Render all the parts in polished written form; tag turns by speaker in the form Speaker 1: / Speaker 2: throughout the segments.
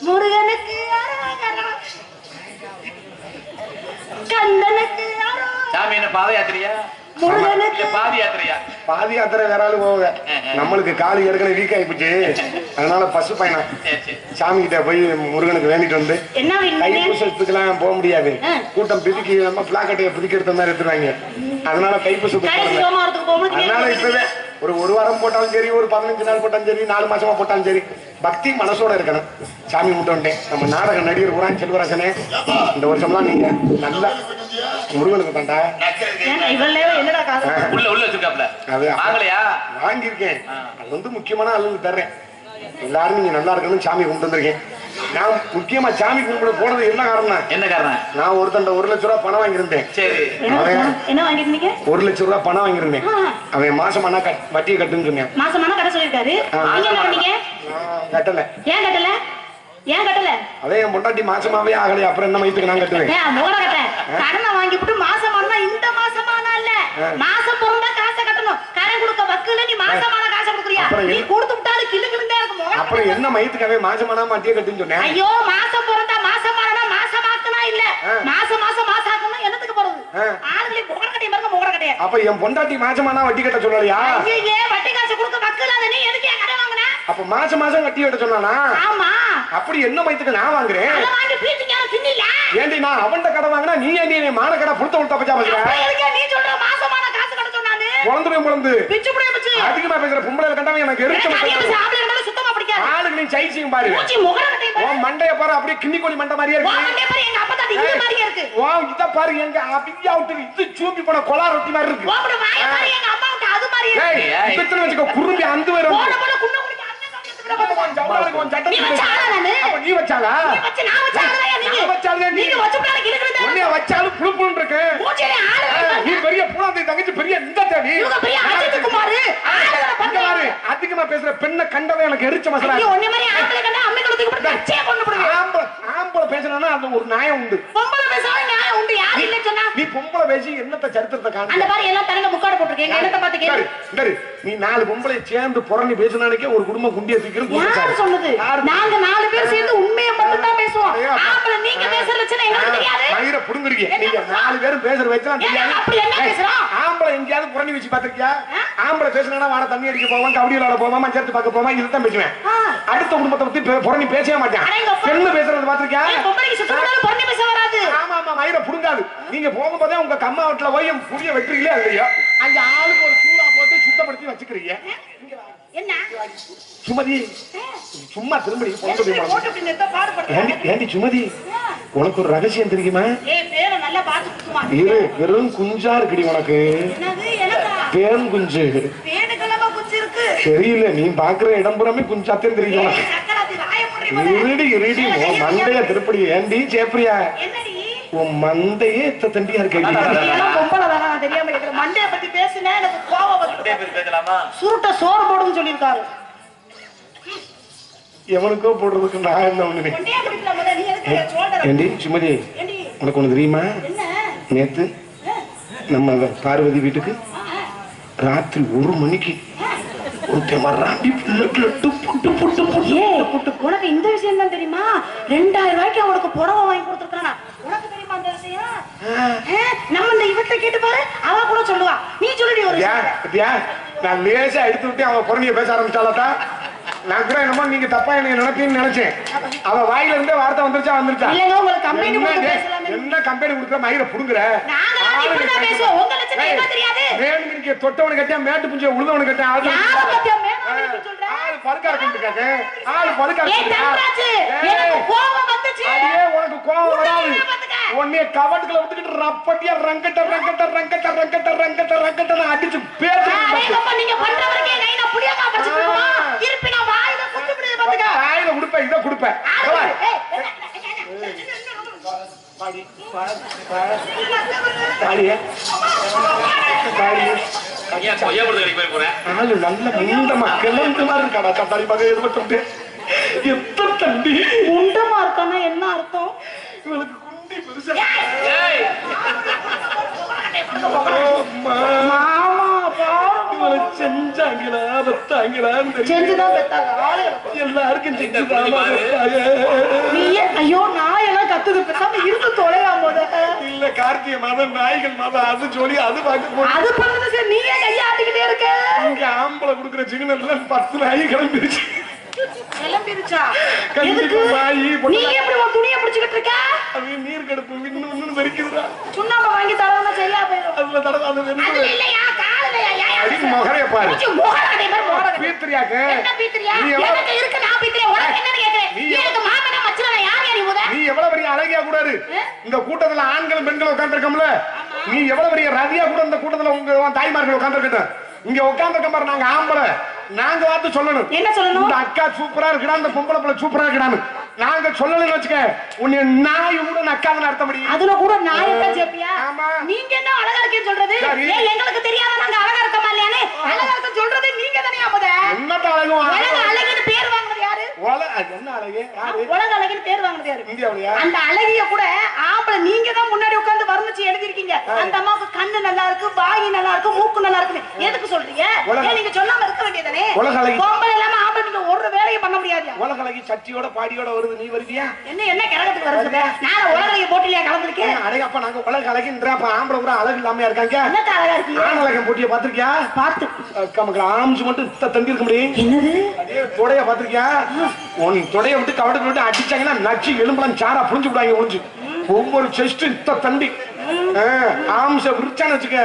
Speaker 1: முருகனுக்கு கந்தனுக்கு
Speaker 2: சாமி என்ன பாத யாத்திரையா பாதி யாத்திரையா?
Speaker 3: பாதி யாத்திரை வேற ஆளு போக நம்மளுக்கு காலு ஏற்கனவே வீக் ஆயிப்போச்சு. அதனால பசு பயணம் சாமி கிட்ட போய் முருகனுக்கு வேண்டிட்டு வந்து தைப்பூசத்துக்குலாம் போக முடியாது. கூட்டம் பிதிக்கி நம்ம பிளாக்கட்டையை பிதிக்கிறது மாதிரி எடுத்துருவாங்க. அதனால தைப்பூசத்துக்கு அதனால இப்பவே ஒரு வாரம் போட்டாலும் சரி, ஒரு 15 நாள் போட்டாலும் சரி, 4 மாசமா போட்டாலும் சரி, பக்தி மனசோட இருக்கணும். சாமி முட்டோன்ட்டேன். நம்ம நாடக நடிகர் உரான் செல்வராசனே, இந்த வருஷம்லாம் நீங்க நல்லா முருகனுக்கு தாண்டா வாங்கியிருக்கேன். அது வந்து முக்கியமான ஆளுங்க தர்றேன். எல்லாரும் நீங்க நல்லா இருக்கணும் சாமி கும்பிட்டு வந்திருக்கேன். நான் முக்கியமா சாமி கும்பிட போனது என்ன காரணம்?
Speaker 2: என்ன காரணம்?
Speaker 3: நான் ஒருத்தன் 1 லட்சம் ரூபாய் பணம் வாங்கியிருந்தேன். சரி,
Speaker 1: என்ன வாங்கிருந்தீங்க?
Speaker 3: 1 லட்சம் ரூபாய் பணம் வாங்கியிருந்தேன். அவன் மாசமானா வட்டியை கட்டுன்னு சொன்னேன்.
Speaker 1: மாசமான கட்ட சொல்லிருக்காரு.
Speaker 3: கட்டல.
Speaker 1: ஏன் கட்டல? ஏன் கட்டல?
Speaker 3: அதே என் பொண்டாட்டி மாசமாவே ஆகலையா, அப்புறம் என்ன மயத்துக்கு நான் கட்டுவேன்?
Speaker 1: கடனை வாங்கிவிட்டு மாசமானா இந்த மாசமானா இல்ல, மாசம் பொருந்தா காசை கட்டணும். கடன் கொடுக்க வக்கீல நீ மாசமான காசை கொடுக்குறியா? நீ கொடுத்து விட்டாலும் கிளு கிளுந்தா இருக்கும்.
Speaker 3: அப்புறம் என்ன மயத்துக்காவே மாசமானா வட்டியை கட்டுன்னு சொன்னேன்.
Speaker 1: ஐயோ, மாசம் பொருந்தா மாசமானா மாசமாக்குனா இல்ல, மாசம் என்னத்துக்கு போறது? ஆளுங்களே முகர கட்டைய பாருங்க, முகர கட்டைய.
Speaker 3: அப்ப என் பொண்டாட்டி மாசமானா வட்டி கட்ட சொல்லலையா?
Speaker 1: ஐயே, வட்டி காசு கொடுக்க வக்கீல நீ எதுக்கு கடன் வாங்குன?
Speaker 3: அப்ப மாசம் வட்டி கட்ட சொன்னானா?
Speaker 1: ஆமா.
Speaker 3: அப்படி என்ன மயத்துக்கு நான் வாங்குறேன்?
Speaker 1: அத வாங்கி பீத்திங்க தின்னில.
Speaker 3: ஏண்டி நான் அவன்ட கடன் வாங்குனா நீ ஏண்டி நீ மான கடை புடுத்த உள்ள பச்சா பேசுற?
Speaker 1: அப்ப எதுக்கு நீ சொல்ற மாசமான காசு கட்ட சொன்னானே? பொளந்து
Speaker 3: பிச்சு புடிய பிச்சு அதிகமா பேசுற பொம்பளைல கண்டா எனக்கு எரிச்சல் வருது.
Speaker 1: ஆம்பளை கண்டா சுத்தமா பிடிக்காது.
Speaker 3: ஆளுக்கு நீ சைசிங் பாரு.
Speaker 1: மூஞ்சி முகர கட்டை பாரு.
Speaker 3: ஓ மண்டைய பாரு, அப்படியே கிண்ணி கோழி மண்டை மாதிரியே இருக்கு.
Speaker 1: ஓ மண்டைய பாரு, எங்க அப்பா தாடி இந்த மாதிரியே இருக்கு.
Speaker 3: வா இத பாரு, எங்க அப்படியே அவுட்டு இது சூப்பி போன கொலா ரொட்டி மாதிரி இருக்கு.
Speaker 1: ஓ அப்படி வாய பாரு, எங்க அப்பா கிட்ட அது மாதிரியே இருக்கு.
Speaker 3: ஏய் இப்பத்துல வச்சுக்கோ, குறும்பி அந்த வேற
Speaker 1: போட போட குண்ண குடிக்க அந்த சமயத்துல
Speaker 3: ஜவுடாருக்கு ஒரு சட்டை.
Speaker 1: நீ வச்சாளா நானு?
Speaker 3: அப்ப நீ வச்சாளா?
Speaker 1: நீ வச்ச நான் வச்சாளா நீங்க?
Speaker 3: நான் வச்சாளே
Speaker 1: நீங்க வச்சுட்டால கிளுக்குறதே.
Speaker 3: உன்னை வச்சாலும் புளுப்புன்னு இருக்கு.
Speaker 1: மூஞ்சில ஆளு
Speaker 3: நீ பெரிய பூனாந்தை தங்கச்சி பெரிய இந்த தேவி.
Speaker 1: இவங்க பெரிய அஜித் குமார். ஆளு
Speaker 3: பண்றாரு. அதிகமா பேசுற பெண்ண கண்டவே எனக்கு எரிச்ச மசரா.
Speaker 1: ஐயோ உன்னை மாதிரி ஆம்பளை கண்டா அம்மை கொடுத்து போட்டு கச்சே கொண்டு போடுங்க.
Speaker 3: ஆம்பளை பேசறனா அது ஒரு நியாயம் உண்டு.
Speaker 1: பொம்பளை பேசாத நியாயம் உண்டு. யார் இல்ல சொன்னா?
Speaker 3: நீ பொம்பளை பேசி என்னத்த சரித்திரத்தை காணு.
Speaker 1: அந்த மாதிரி எல்லாம் தரங்க முக்காடு போட்டுருக்கீங்க. என்னத்த பாத்து கேளு.
Speaker 3: சரி நீ 4 பொம்பளை சேர்ந்து புறணி பேசினானே ஒரு குடும்பம் குண்டிய தூக்கிரும்.
Speaker 1: யார் சொன்னது? நாங்க 4 பேர் சேர்ந்து உண்மையை மட்டும் தான் பேசுவோம். ஆம்பளை நீங்க பேசுற லட்சணம் எங்களுக்கு தெரியாது.
Speaker 3: மயிர புடுங்குறீங்க. நீங்க 4 பேரும் பேசுற வச்சலாம் தெரியாது.
Speaker 1: அப்படி என்ன பேசுறோம்?
Speaker 3: ஆம்பளை எங்கயாவது புறணி வச்சு பாத்திருக்கியா? ஆம்பளை பேசினா வாட தண்ணி அடிக்க போவான், கபடி விளையாட போவான், மஞ்சள் பார்க்க போவான், இதுதான் பேசுவேன். அடுத்த குடும்பத்தை பத்தி புறணி பேசவே மாட்டேன். பெண்ணு பேசுறது பாத்திருக்கியா?
Speaker 1: பொம்பளைக்கு சுத்தமா புறணி பேச வராது.
Speaker 3: ஆமா ஆமா, மயிர புடுங்காது. நீங்க போகும்போதே உங்க கம்மா வீட்டுல போய் புரிய வெட்டுறீங்களே இல்லையா? அங்க ஆளுக்கு ஒரு சூடா போட்டு சுத்தப்படுத்தி வச்சுக்கிறீங்க.
Speaker 1: என்ன
Speaker 3: சுமதி சும்மா திரும்பி ஏண்டி சுமதி, உனக்கு ஒரு ரகசியம் தெரியுமா? வெறும் குஞ்சா இருக்குடி உனக்கு. பேன் குஞ்சு தெரியல, நீ பாக்குற இடம் புறமே குஞ்சாத்தேன் தெரியும். இருடி இருடி மண்டைய திருப்படி. ஏண்டி சேப்பிரியா, உன் மண்டையே எத்த தண்டியா இருக்கு.
Speaker 1: மண்டைய பத்தி பேசுனா எனக்கு கோவம் வருது. சுருட்ட சோறு போடுன்னு சொல்லிருக்காரு.
Speaker 3: எவனுக்கோ போடுறதுக்கு நான் என்ன ஒண்ணு. ஏண்டி சுமதி, உனக்கு ஒண்ணு தெரியுமா? நேத்து நம்ம பார்வதி வீட்டுக்கு ராத்திரி 1 மணிக்கு
Speaker 1: உனக்கு இந்த விஷயம் தான் தெரியுமா? 2000 ரூபாய்க்கு அவனுக்கு புடவை வாங்கி கொடுத்துருக்கானா? உனக்கு தெரியுமா அந்த விஷயம்? நம்ம இந்த இவத்தை கேட்டு பாரு, அவ கூட சொல்லுவா. நீ சொல்லுடி. ஒரு
Speaker 3: நான் லேசா எடுத்து விட்டு அவன் புறணிய பேச ஆரம்பிச்சாலா? நான் கூட என்னமோ நீங்க தப்பா என்ன நினைப்பீங்கன்னு நினைச்சேன். அவ வாயில இருந்தே வார்த்தை வந்துருச்சா? வந்துருச்சா?
Speaker 1: இல்லங்க, உங்களுக்கு கம்பெனி கொடுத்து பேசலாம்.
Speaker 3: என்ன கம்பெனி கொடுக்குற மயிர புடுங்குற?
Speaker 1: நாங்க இப்படி தான் பேசுவோம். உங்க லட்சணம் என்ன தெரியாது?
Speaker 3: வேணும்னு தொட்டவனுக்கு கட்டியா மேட்டு புஞ்ச உழுதவனுக்கு கட்டியா ஆளு
Speaker 1: யார பத்தியா மேனோன்னு சொல்ற?
Speaker 3: ஆளு பல்கா இருக்குதுக்காக. ஆளு பல்கா இருக்கு.
Speaker 1: ஏய் தங்கராஜ், எனக்கு கோவம் வந்துச்சு.
Speaker 3: அடியே உனக்கு கோவம் வராது. உன்னை கவட்டுக்குள்ள விட்டுக்கிட்டு ரப்பட்டியா ரங்கட்ட ரங்கட்ட ரங்கட்ட ரங்கட்ட ரங்கட்ட ரங்கட்ட அடிச்சு பேசுறீங்க.
Speaker 1: அடேங்கப்பா, நீங்க பண்றவங்க கையில புடியாம பச்சிடுமா? திருப்பி நான் வாயில குத்து விடுது பாத்துக்க.
Speaker 3: வாயில குடுப்ப, இத குடுப்ப. பாடி பாடி பாடி
Speaker 2: ஐயா கொய்யா பழம் கடிக்க போறேன்.
Speaker 3: ஆளு நல்ல முண்டமா கிளம்புமா இருக்காடா. தட்டாடி பகை எதுபட்டு எத்த தண்டி
Speaker 1: முண்டமா இருக்கானா என்ன அர்த்தம்?
Speaker 3: இவளுக்கு குண்டி பெருசா.
Speaker 1: மாமா பாரு,
Speaker 3: இவளை செஞ்சாங்களா பெத்தாங்களான்னு
Speaker 1: செஞ்சுதான் பெத்தாங்க
Speaker 3: எல்லாருக்கும் செஞ்சுதாமா பெத்தாங்க.
Speaker 1: ஐயோ நாய் எல்லாம் கத்துது பேசாம இருந்து தொலைலாம் போத
Speaker 3: இல்ல கார்த்திகை மாதம் நாய்கள் மாதம் அது சொல்லி அது பார்க்க
Speaker 1: அது பண்ணது சரி நீயே கையாட்டிக்கிட்டே இருக்க
Speaker 3: இங்க ஆம்பளை குடுக்குற சிக்னல்ல 10 நாய் கிளம்பிருச்சு.
Speaker 1: கிளம்பிருச்சா
Speaker 3: கண்டிப்பா நாய்
Speaker 1: நீ எப்படி உன் துணியை பிடிச்சிக்கிட்டு இருக்க
Speaker 3: அது நீர் கடுப்பு இன்னும் வெறிக்குதுடா.
Speaker 1: சுண்ணாம்பு வாங்கி தரவனா சரியா போயிடும்.
Speaker 3: அதுல தடவை அது
Speaker 1: அது இல்லையா காலையா
Speaker 3: அடி மொகரைய பாரு
Speaker 1: மொகரடை மாதிரி மொகரடை
Speaker 3: பீத்ரியாக்க
Speaker 1: என்ன பீத்ரியா எனக்கு இருக்கு நான் பீத்ரியா உனக்கு என்னன்னு கேக்குறேன் நீ எனக்கு மாமனா மச்சனா யார் யாரி முத
Speaker 3: நீ எவ்வளவு பெரிய அழகியா கூடாது இந்த கூட்டத்துல ஆண்களும் பெண்களும் உட்கார்ந்திருக்கோம்ல நீ எவ்வளவு பெரிய ரதியா கூட இந்த கூட்டத்துல உங்க தாய்மார்கள் உட்கார்ந்திருக்கட்டும் இங்க உட்கார்ந்திருக்க பாரு நாங்க ஆம்பளை நாங்க வார்த்தை சொல்லணும்
Speaker 1: என்ன சொல்லணும்
Speaker 3: இந்த அக்கா சூப்பரா இருக்குடா இந்த பொம்பளை பிள்ளை சூப்பரா இருக்குடான்னு நாங்க சொல்லலன்னு வச்சுக்க உன்னை நாய் கூட நக்காதுன்னு அர்த்தம் முடியும்
Speaker 1: அதுல கூட நாயத்தான் சேப்பியா
Speaker 3: ஆமா
Speaker 1: நீங்க என்ன அழகா இருக்கேன்னு சொல்றது எங்களுக்கு தெரியாத நாங்க அழகா இருக்கமா இல்லையானே அழகா இருக்க சொல்றது நீங்க தானே முத
Speaker 3: என்னத்த அழகும்
Speaker 1: உலக அழகுன்னு பேர் வாங்குறது யாரு
Speaker 3: என்ன அழகு யாரு
Speaker 1: உலக அழகுன்னு பேர் வாங்குறது யாரு
Speaker 3: இந்தியாவுலயா
Speaker 1: அந்த அழகிய கூட ஆம்பளை நீங்க தான் முன்னாடி உட்கார்ந்து வர்ணிச்சு எழுதிருக்கீங்க அந்த அம்மாவுக்கு கண்ணு நல்லா இருக்கு வாய் நல்லா இருக்கு மூக்கு நல்லா இருக்கு எதுக்கு சொல்றீங்க நீங்க சொல்லாம இருக்க வேண்டியதானே
Speaker 3: உலக அழகி
Speaker 1: பொம்பளை இல்லாம ஆம்பளை நீங்க ஒரு வேலையை பண்ண முடியாது
Speaker 3: உலக அழகி சட்டியோட பாடியோட வருது நீ வருவியா
Speaker 1: என்ன கிரகத்துக்கு வருது நான் உலக அழகி போட்டிலையா கலந்துருக்கேன்
Speaker 3: அழகப்பா நாங்க உலக அழகின்ற அப்ப ஆம்பளை கூட அழகு இல்லாம இருக்காங்க
Speaker 1: என்னத்த அழகா இருக்கீங்க
Speaker 3: ஆண் அழகன் போட்டியை பாத்திருக்கியா
Speaker 1: பார்த்து
Speaker 3: நமக்கு ஆம்சு மட்டும் தண்டி இருக்க முடியும்
Speaker 1: என்னது
Speaker 3: அதே தொடைய பாத்திருக்கியா உன் தொடைய விட்டு கவடத்தை விட்டு அடிச்சாங்கன்னா நச்சு எலும்புலாம் சாரா புரிஞ்சு விடாங்க ஒழிஞ்சு ஒவ்வொரு செஸ்ட் தண்டி ஆம்ச விரிச்சான்னு வச்சுக்க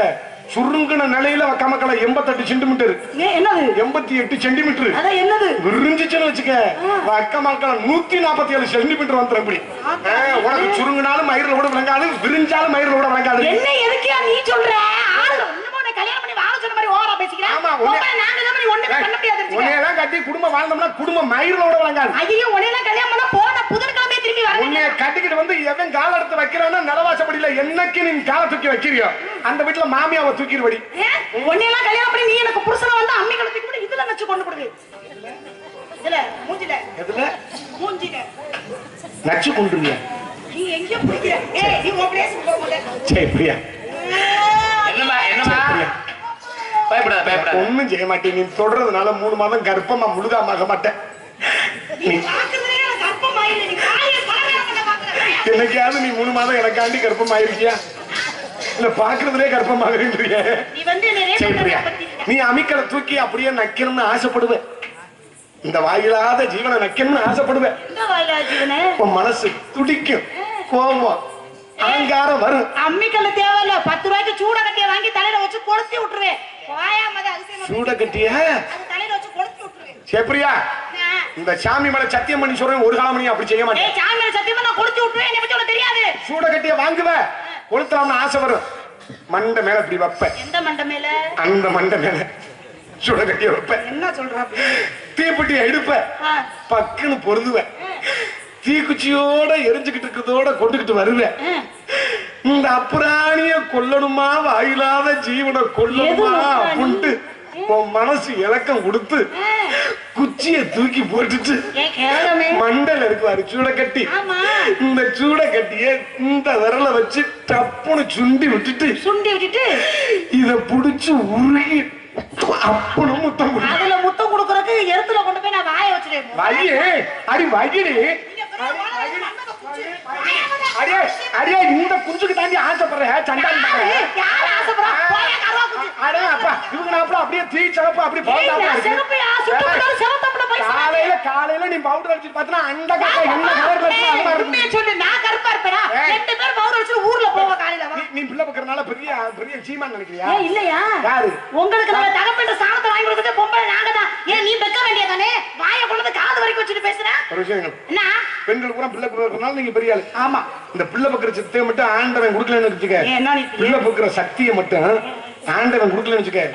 Speaker 3: சுருங்கின நிலையில வக்காமக்கல 88 சென்டிமீட்டர்
Speaker 1: என்னது
Speaker 3: 88 சென்டிமீட்டர்
Speaker 1: அத என்னது
Speaker 3: விரிஞ்சிச்சுன்னு வச்சுக்க வக்காமக்கல 147 சென்டிமீட்டர் வந்துரும் இப்படி உனக்கு சுருங்கினாலும் மயிரில் கூட விளங்காது விரிஞ்சாலும் மயிரில் கூட விளங்காது
Speaker 1: என்ன எதுக்கு நீ சொல்ற ஆளு இன்னும் கல்யாணம் பண்ணி வாழ சொன்ன மாதிரி ஓவரா பேசிக்கிறேன்
Speaker 3: ஆமா
Speaker 1: நாங்க தான் ஒண்ணுமே பண்ண முடியாது
Speaker 3: உன்னையெல்லாம் கட்டி குடும்பம் வாழ்ந்தோம்னா குடும்பம் மயிரோட விளங்காது
Speaker 1: ஐயோ உன்னையெல்லாம் கல்யாணம் பண்ண போன புதன்கிழமை திரும்பி வரணும்
Speaker 3: உன்னைய கட்டிக்கிட்டு வந்து எவன் கால எடுத்து வைக்கிறான்னா நிலவாசப்படியில என்னைக்கு நீ காலை தூக்கி வைக்கிறியோ அந்த வீட்டுல மாமியாவை தூக்கிடுவடி
Speaker 1: உன்னையெல்லாம் கல்யாணம் பண்ணி நீ எனக்கு புருஷனை வந்து அம்மி கழுத்துக்கு கூட இதுல நச்சு கொண்டு போடுது இதுல மூஞ்சில
Speaker 3: எதுல
Speaker 1: மூஞ்சில
Speaker 3: நச்சு கொண்டுறியா
Speaker 1: நீ எங்க பிடிக்கிற நீ உன் பிளேஸ்க்கு போக முடியல
Speaker 3: சரி பிரியா
Speaker 2: என்னமா பயப்படாத
Speaker 3: ஒண்ணும் செய்ய மாட்டேன் நீ தொடறதுனால 3 மாதம் கர்ப்பமா முழுகாம மாட்டேன்
Speaker 1: நீ பாக்குறதே கர்ப்பமாயிரு நீ காலிய பரவாயில்லை பாக்குற
Speaker 3: என்னைக்காவது நீ 3 மாதம் எனக்காண்டி கர்ப்பமாயிருக்கியா இல்ல பாக்குறதுலே கர்ப்பமாகறிய
Speaker 1: நீ வந்து நிறைய
Speaker 3: நீ அமிக்கலை தூக்கி அப்படியே நக்கணும்னு ஆசைப்படுவேன் இந்த வாயிலாத ஜீவனை நக்கணும்னு ஆசைப்படுவேன்
Speaker 1: இந்த வாயிலாத ஜீவனை
Speaker 3: உன் மனசு துடிக்கும் கோபம் அலங்காரம் வரும்
Speaker 1: அம்மிக்கல்ல தேவையில்ல 10 ரூபாய்க்கு சூட கட்டிய வாங்கி தலையில வச்சு கொளுத்தி விட்டுருவேன்
Speaker 3: சூட கட்டிய
Speaker 1: தலையில வச்சு கொளுத்தி விட்டுருவேன்
Speaker 3: சேப்ரியா இந்த சாமி மேல சத்தியம் பண்ணி சொல்றேன் ஒரு காலம் நீ அப்படி செய்ய மாட்டேன்
Speaker 1: சாமி மேல சத்தியம் நான் கொளுத்தி விட்டுருவேன் என்ன பத்தி உனக்கு தெரியாது
Speaker 3: சூட கட்டிய வாங்குவ கொளுத்தலாம்னு ஆசை வரும் மண்டை மேல இப்படி வைப்பேன்
Speaker 1: எந்த மண்டை மேல
Speaker 3: அந்த மண்டை மேல சூட கட்டிய வைப்பேன்
Speaker 1: என்ன சொல்ற
Speaker 3: தீப்பெட்டியை எடுப்பேன் பக்குன்னு பொருதுவேன் தீக்குச்சியோட எரிஞ்சுக்கிட்டு இருக்கிறதோட கொண்டுகிட்டு வருவேன் இந்த அப்புறாணிய கொல்லணுமா வாயிலாத ஜீவனை கொல்லணுமா அப்படின்ட்டு உன் மனசு இலக்கம் கொடுத்து குச்சிய தூக்கி போட்டுட்டு மண்டல இருக்குவாரு சூடக்கட்டி இந்த சூடக்கட்டிய இந்த விரலை வச்சு டப்புன்னு சுண்டி விட்டுட்டு இத புடிச்சு உருகி அப்பனு முத்தம்
Speaker 1: அதுல முத்தம் கொடுக்கறதுக்கு எருத்துல கொண்டு போய் நான் வாய வச்சிருக்கேன்
Speaker 3: வயிறு அடி வயிறு அடியே இந்த குஞ்சுக்கு தாண்டி ஆசைப்படுறேன் சண்டான் அப்படியே தீ சிறப்பு அப்படி காலையில நீ பவுடர் அடிச்சு பார்த்தா அந்த
Speaker 1: சொல்லு நான் கருப்பா இருப்பேனா 2 பேர் பவுடர் அடிச்சு ஊர்ல போவ காலையில
Speaker 3: நீ பிள்ளை பக்கறனால பெரிய பெரிய சீமான் நினைக்கிறியா
Speaker 1: இல்லையா
Speaker 3: யாரு
Speaker 1: உங்களுக்கு நம்ம தகப்பன்ற சாணத்தை வாங்கி கொடுத்தது பொம்பளை நாங்க தான் ஏன் நீ பெக்க வேண்டியதானே வாயை கொண்டு காது வரைக்கும் வச்சுட்டு பேசுற
Speaker 3: ஒரு விஷயம்
Speaker 1: என்ன
Speaker 3: பெண்கள் கூட பிள்ளை பக்கறனால நீங்க பெரிய ஆளு ஆமா இந்த பிள்ளை பக்கற சக்தியை மட்டும் ஆண்டவன் கொடுக்கலன்னு வச்சுக்க பிள்ளை பக்கற சக்தியை மட்டும் ஆண்டவன் கொடுக்கலன்னு வச்சுக்க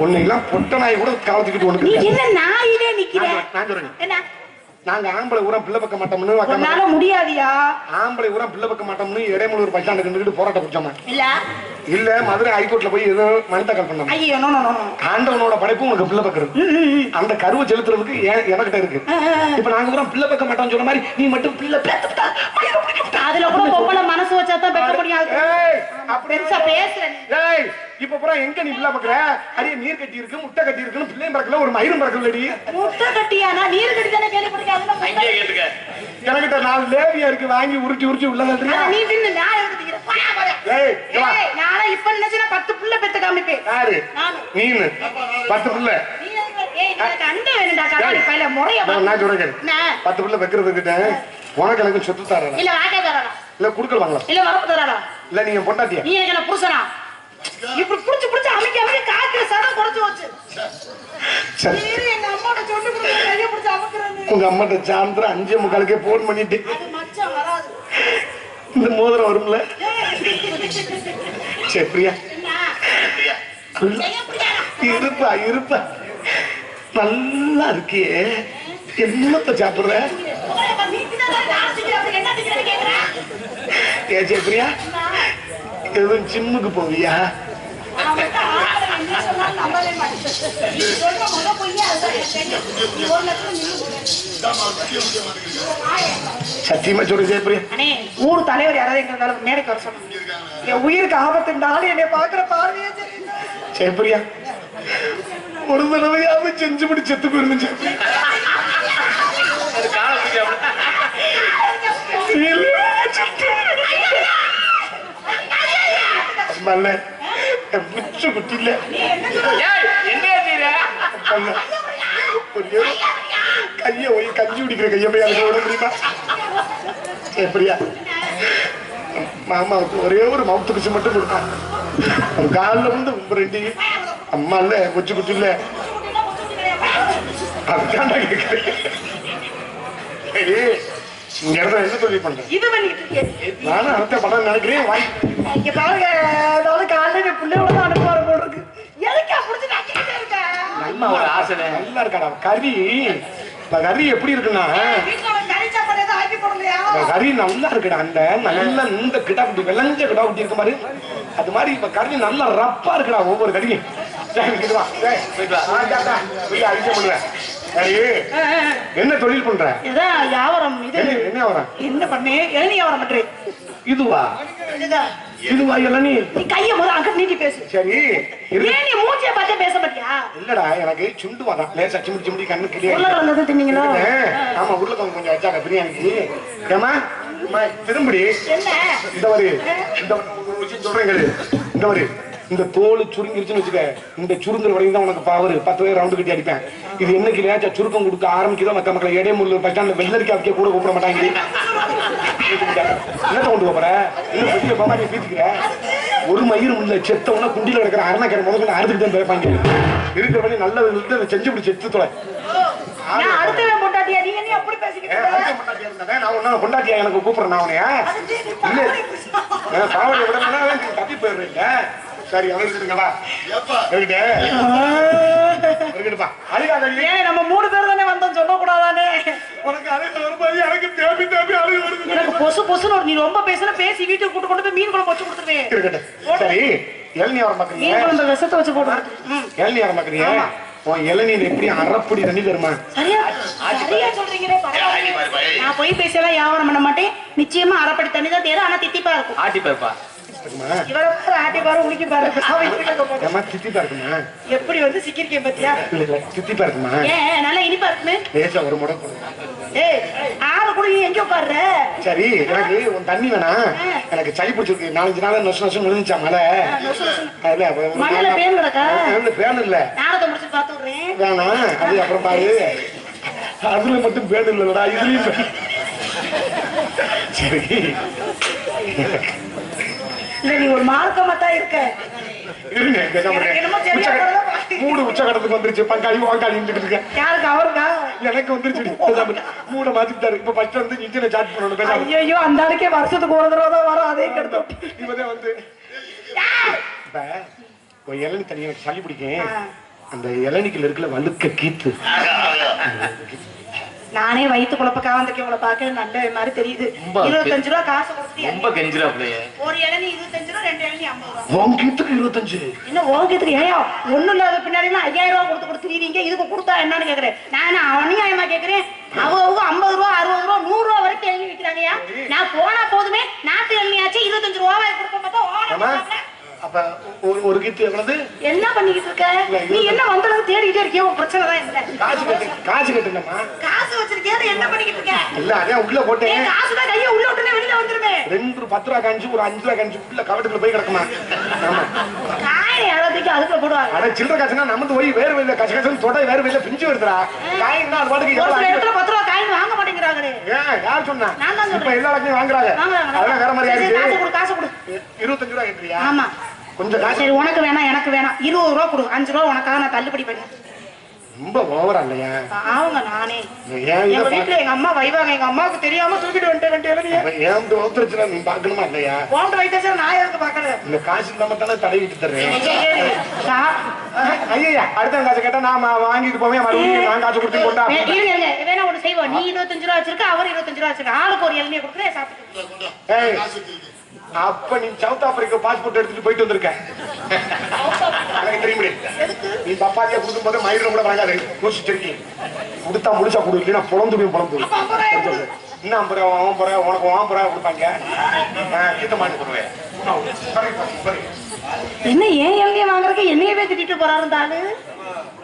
Speaker 3: ஒண்ணு எல்லாம் பொட்ட நாய் கூட காலத்துக்கிட்டு ஒண்ணு
Speaker 1: நீ என்ன நாயிலே நிக்கிற
Speaker 3: நான் சொல்றேன்
Speaker 1: என்ன
Speaker 3: நாங்க ஆம்பளை ஊரம் பிள்ளை பக்க மாட்டோம்னு
Speaker 1: உன்னால முடியாதியா
Speaker 3: ஆம்பளை ஊரம் பிள்ளை பக்க மாட்டோம்னு இடைமலூர் பஸ் ஸ்டாண்டுக்கு நின்னுட்டு போராட்டம் பிடிச்சோமா
Speaker 1: இல்ல
Speaker 3: இல்ல மதுரை ஹைகோர்ட்ல போய் ஏதோ மனு தாக்கல் பண்ண.
Speaker 1: ஐயோ நோ நோ நோ.
Speaker 3: ஆண்டவனோட படைப்பு உனக்கு பிள்ளை பக்கிறது. அந்த கருவை செலுத்துறதுக்கு எனக்கிட்ட இருக்கு. இப்ப நாங்க கூட பிள்ளை பக்க மாட்டோம்னு சொன்ன மாதிரி நீ மட்டும் பிள்ளை பேத்துட்டா.
Speaker 1: அதுல கூட பொம்பளை மனசு வச்சா தான் பெக்க முடியாது.
Speaker 3: ஏய் அப்படி
Speaker 1: பேசுறேன்.
Speaker 3: ஏய் இப்ப பூரா எங்க நீ பிள்ளை பக்கற? அடியே நீர் கட்டி இருக்கு, முட்டை கட்டி இருக்குன்னு பிள்ளையும் பறக்கல, ஒரு மயிரும் பறக்கலடி.
Speaker 1: முட்டை கட்டியானா நீர் கட்டி தானே கேள்விப்பட்டிருக்கேன்.
Speaker 2: அங்கே கேட்டுக்க.
Speaker 3: எனக்கிட்ட 4 லேவியா இருக்கு, வாங்கி உருட்டி உருட்டி உள்ள தள்ளுறியா?
Speaker 1: நீ தின்னு நான் எடுத்துக்கிறேன்.
Speaker 3: ஏய்
Speaker 1: நாளை இப்ப நினைச்சா 10 புள்ள பெத்த காமிப்பேன்.
Speaker 3: யாரு? நீனு 10 புள்ள.
Speaker 1: ஏய் எனக்கு அண்டை வேணும்டா கடாடி பையில முறைய.
Speaker 3: நான் சொல்றேன் 10 புள்ள வைக்கிறது கிட்ட உனக்கு எனக்கு சொத்து தரறா
Speaker 1: இல்ல வாங்க தரறா
Speaker 3: இல்ல குடுக்கல் வாங்கலாம்
Speaker 1: இல்ல வரப்பு தரறா
Speaker 3: இல்ல நீ என் பொண்டாட்டியா?
Speaker 1: நீ எனக்கு என்ன புருஷனா? இப்படி புடிச்சு அமைக்க காத்துல சதம் குறைச்சு வச்சு. சரி எங்க அம்மாட்ட சொல்லி கொடுங்க கைய புடிச்சு அமக்குறேன்னு.
Speaker 3: உங்க அம்மாட்ட சாந்திர 5:45க்கே போன் பண்ணிட்டு
Speaker 1: அது மச்சான் வராது.
Speaker 3: இந்த மோதிரம் வரும்ல. சரி பிரியா இருப்பா இருப்பா நல்லா இருக்கியே. என்னத்த சாப்பிடுற? ஏ ஜெயபிரியா எதுவும் ஜிம்முக்கு போவியா? சத்தியமா சொல்ற ஜெயபிரியா,
Speaker 1: ஊர் தலைவர் யாராவது எங்க மேடைக்கு வர சொன்னாங்க. என் உயிருக்கு ஆபத்துனாலும் என்னை பாக்குற பார்வையே
Speaker 3: ஜெயபிரியா ஒரு தடவையாவது செஞ்சு முடி செத்து போயிருந்தேன் ஜெயபிரியா. குட்டி இல்ல கைய போய் கஞ்சி குடிக்கிற கைய போய் அதுக்கு விட முடியுமா? எப்படியா மாமாவுக்கு ஒரே ஒரு மவுத்து குச்சி மட்டும் கொடுத்தான். ஒரு காலில் வந்து 2 அம்மா இல்ல கொச்சு குச்சி இல்ல அதுதான் கேட்கிறேன். இங்க இடத்துல என்ன தொழில் பண்றேன்? நானும் அடுத்த படம் நினைக்கிறேன்.
Speaker 1: பாருங்க காலையில பிள்ளையோட அனுப்புவாரு போல இருக்கு.
Speaker 3: நல்லா ஒரு ஆசை நல்லா இருக்காடா. கறி கறி எப்படி இருக்குன்னா கறி நல்லா இருக்குடா. அந்த நல்ல இந்த கிடா குட்டி வெள்ளஞ்ச கிடா குட்டி இருக்க மாதிரி அது மாதிரி இப்ப கறி நல்லா ரப்பா இருக்குடா. ஒவ்வொரு கறியும் என்ன தொழில் பண்ற?
Speaker 1: வியாபாரம்.
Speaker 3: என்ன வியாபாரம்?
Speaker 1: என்ன பண்ணே? இளநீ வியாபாரம் பண்றேன்.
Speaker 3: இதுவா இதுவா இளநீ?
Speaker 1: நீ கைய முத அங்க நீட்டி பேசு.
Speaker 3: சரி
Speaker 1: நீ மூஞ்சிய பார்த்து பேச மாட்டியா?
Speaker 3: இல்லடா எனக்கு சுண்டு வாதான் லேசா சிமிடி சிமிடி கண்ணு கிளியா.
Speaker 1: உருளைக்கிழங்கு தின்னீங்களா?
Speaker 3: ஆமா உருளைக்கிழங்கு கொஞ்சம் வச்சாங்க பிரியாணிக்கு. ஏமா திரும்படி இந்த மாதிரி இந்த சொல்றேன் இந்த மாதிரி இந்த தோல் சுருங்கிருச்சுன்னு வச்சுக்க. இந்த சுருங்குற வரைக்கும் தான் உனக்கு பவர் 10 பேர் ரவுண்டு கட்டி அடிப்பேன். இது என்னைக்கு லேச்சா சுருக்கம் கொடுக்க ஆரம்பிக்குதோ மற்ற மக்களை இடைமுள்ள பஸ் ஸ்டாண்ட்ல வெள்ளரிக்கா வைக்க கூட கூப்பிட மாட்டாங்க. என்னத்த கொண்டு போற? இன்னும் பெரிய பமாரியை பீத்திக்கிற. ஒரு மயிரும் இல்ல செத்தவனா குண்டியில கிடக்கிற அரணாக்கிற முதல்ல அறுத்துட்டு தான் பேப்பாங்க. இருக்கிற வழி நல்லது செஞ்சு பிடி செத்து தொலை. பொண்டாட்டியா எனக்கு கூப்பிடுறேன் நான் உனையா பாவனை விட தப்பி போயிடுறேன். சரி அவருக்குங்களா இருக்குப்பா அழுகாத.
Speaker 1: நம்ம 3 பேர் தானே வந்தோம் சொல்ல கூடாதானே?
Speaker 3: உனக்கு அழுகு வரும்போது எனக்கு தேப்பி தேப்பி அழுகு வருது.
Speaker 1: எனக்கு பொசு பொசுன்னு நீ ரொம்ப பேசுன பேசி வீட்டுக்கு கூட்டு கொண்டு போய் மீன் குழம்பு வச்சு கொடுத்துருவேன்.
Speaker 3: இருக்கட்டும் சரி இளநீ வர மாக்கிறீங்க.
Speaker 1: மீன் குழம்பு விஷத்தை வச்சு போடுறேன்.
Speaker 3: இளநீ வர மாக்கிறீங்க. உன் இளநீர் எப்படி அரைப்படி தண்ணி தருமா?
Speaker 1: சரியா சொல்றீங்களே. நான் போய் பேசலாம் வியாபாரம் பண்ண மாட்டேன். நிச்சயமா அரைப்படி தண்ணி தான் தேரும். ஆனா தித்திப்பா இருக்கும்.
Speaker 2: ஆட்டி பருப்பா
Speaker 1: எப்படி வந்து சிக்கிரிக்க பத்தியா?
Speaker 3: தித்திப்பா இருக்குமா?
Speaker 1: நல்லா இனிப்பா இருக்குமே.
Speaker 3: லேசா ஒரு முறை
Speaker 1: ஆறு கூட எங்க உட்கார்ற?
Speaker 3: சரி எனக்கு உன் தண்ணி வேணாம். எனக்கு சளி பிடிச்சிருக்கு. 4-5 நாள் நொசு நொசு விழுந்துச்சா மழை.
Speaker 1: மழையில பேன் கிடக்கா?
Speaker 3: பேன் இல்ல
Speaker 1: நாரத்தை முடிச்சு பார்த்து விடுறேன்.
Speaker 3: வேணாம் அது அப்புறம் பாரு. அதுல மட்டும் பேன் இல்லடா இதுலயும். சரி
Speaker 1: இல்ல நீ ஒரு மார்க்கமாத்தா இருக்க.
Speaker 3: மூடு உச்சகட்டத்துக்கு வந்துருச்சு. பங்காளி வாங்காளி இருக்க.
Speaker 1: யாருக்கு? அவருக்கா?
Speaker 3: எனக்கு வந்துருச்சு. மூட மாத்திட்டாரு. இப்ப ஃபர்ஸ்ட் வந்து இன்ஜினை சார்ஜ் பண்ணணும்.
Speaker 1: ஐயோ அந்த ஆளுக்கே வருஷத்துக்கு ஒரு தடவை தான் வரும். அதே கெடுத்தோம்.
Speaker 3: இவதே வந்து இப்ப இளநீ தண்ணி எனக்கு சளி பிடிக்கும். அந்த இளநிக்கல இருக்குல்ல வழுக்க கீத்து
Speaker 1: நானே வயிற்று குழப்பக்காக வந்திருக்கேன். உங்களை பார்க்க நல்ல மாதிரி தெரியுது. 25 ரூபா காசு கொடுத்து
Speaker 2: ரொம்ப கெஞ்சிரா பிள்ளைய.
Speaker 1: ஒரு இளநீ 25 ரூபா, 2 இளநீ 50 ரூபா.
Speaker 3: உங்ககிட்ட 25
Speaker 1: என்ன உங்ககிட்ட ஏயா ஒண்ணும் இல்லாத பின்னாடி 5000 ரூபா கொடுத்துறீங்க. இதுக்கு கொடுத்தா என்னன்னு கேக்குறேன். நான் அநியாயமா கேக்குறேன். அவங்க 50 ரூபா 60 ரூபா 100 ரூபா வரைக்கும் எழுதி விற்கிறாங்கயா. நான் போனா போதுமே நாட்டு எண்ணெயாச்சு 25 ரூபாய் கொடுக்க பார்த்தா
Speaker 3: அப்ப ஒரு கீத்து எவ்வளவு?
Speaker 1: என்ன பண்ணிக்கிட்டு இருக்க நீ? என்ன வந்தது தேடிட்டே இருக்கியா? உன் பிரச்சனை தான் என்ன?
Speaker 3: காசு கட்டுங்கம்மா.
Speaker 1: காசு வச்சிருக்கியா? என்ன பண்ணிக்கிட்டு இருக்க?
Speaker 3: இல்ல அதே உள்ள போட்டேன்.
Speaker 1: காசு தான் கைய உள்ள விட்டுனே வெளியில வந்துருமே.
Speaker 3: 2 10 ரூபாய் காஞ்சி ஒரு 5 ரூபாய் காஞ்சி உள்ள கவட்டுக்குள்ள போய் கிடக்குமா? ஆமா.
Speaker 1: காய் யாராவது அதுக்குள்ள போடுவாங்க.
Speaker 3: அட சில்லற காசுனா நமந்து போய் வேற வேற கச கசன்னு தொட வேற வேற பிஞ்சு வருதுடா. காய்னா அது பாட்டுக்கு
Speaker 1: ஒரு இடத்துல 10 ரூபாய் காய் வாங்க மாட்டேங்கறாங்களே.
Speaker 3: யார் சொன்னா?
Speaker 1: நான் தான்
Speaker 3: இப்ப எல்லா இடத்துலயும் வாங்குறாங்க. அதெல்லாம் வேற மாதிரி ஆயிடுச்சு.
Speaker 1: காசு கொடு
Speaker 3: 25 ரூபாய் கேக்குறியா?
Speaker 1: ஆமா.
Speaker 3: கொஞ்சம் காசு.
Speaker 1: சரி உனக்கு வேணாம் எனக்கு வேணாம். 20 ரூபாய் கொடு. 5 ரூபாய் உனக்காக நான் தள்ளுபடி பண்ணேன்.
Speaker 3: ரொம்ப ஓவரா இல்லையா?
Speaker 1: ஆவுங்க நானே. எங்க வீட்டுல எங்க அம்மா வைவாங்க. எங்க அம்மாவுக்கு தெரியாம தூக்கிட்டு வந்துட்டேன்.
Speaker 3: ஏன் ஒருத்தர் நீ பாக்கணுமா இல்லையா?
Speaker 1: போன்ட்டு வைத்தா நான் எதுக்கு பாக்குறேன்?
Speaker 3: இந்த காசு இல்லாம தானே தடவிட்டு தர்றேன். ஐயா அடுத்த காசு கேட்டா நான் வாங்கிட்டு போவேன். மறுபடியும் நான் காசு கொடுத்து போட்டா
Speaker 1: வேணா ஒண்ணு செய்வோம். நீ 25 ரூபா வச்சிருக்க, அவர் 25 ரூபா வச்சிருக்க. ஆளுக்கு ஒரு இளநியை கொடுக்குறேன் சாப்பிட்டு.
Speaker 3: அப்ப நீ சவுத் ஆப்பிரிக்கா பாஸ்போர்ட் எடுத்துட்டு போயிட்டு வந்திருக்க. தெரியும் நீ பப்பாத்தியா கொடுக்கும் போது மயில கூட வாங்காது யோசிச்சிருக்கி. கொடுத்தா முழுசா கொடு, இல்லைன்னா புலந்துடும் புலந்து. இன்னும் 50 ரூபா 50 ரூபா உனக்கு 50 ரூபா கொடுப்பாங்க. கீத்த மாட்டு கொடுவேன்.
Speaker 1: என்ன ஏன் எண்ணெய் வாங்குறதுக்கு என்னையவே திட்டிட்டு போறாரு?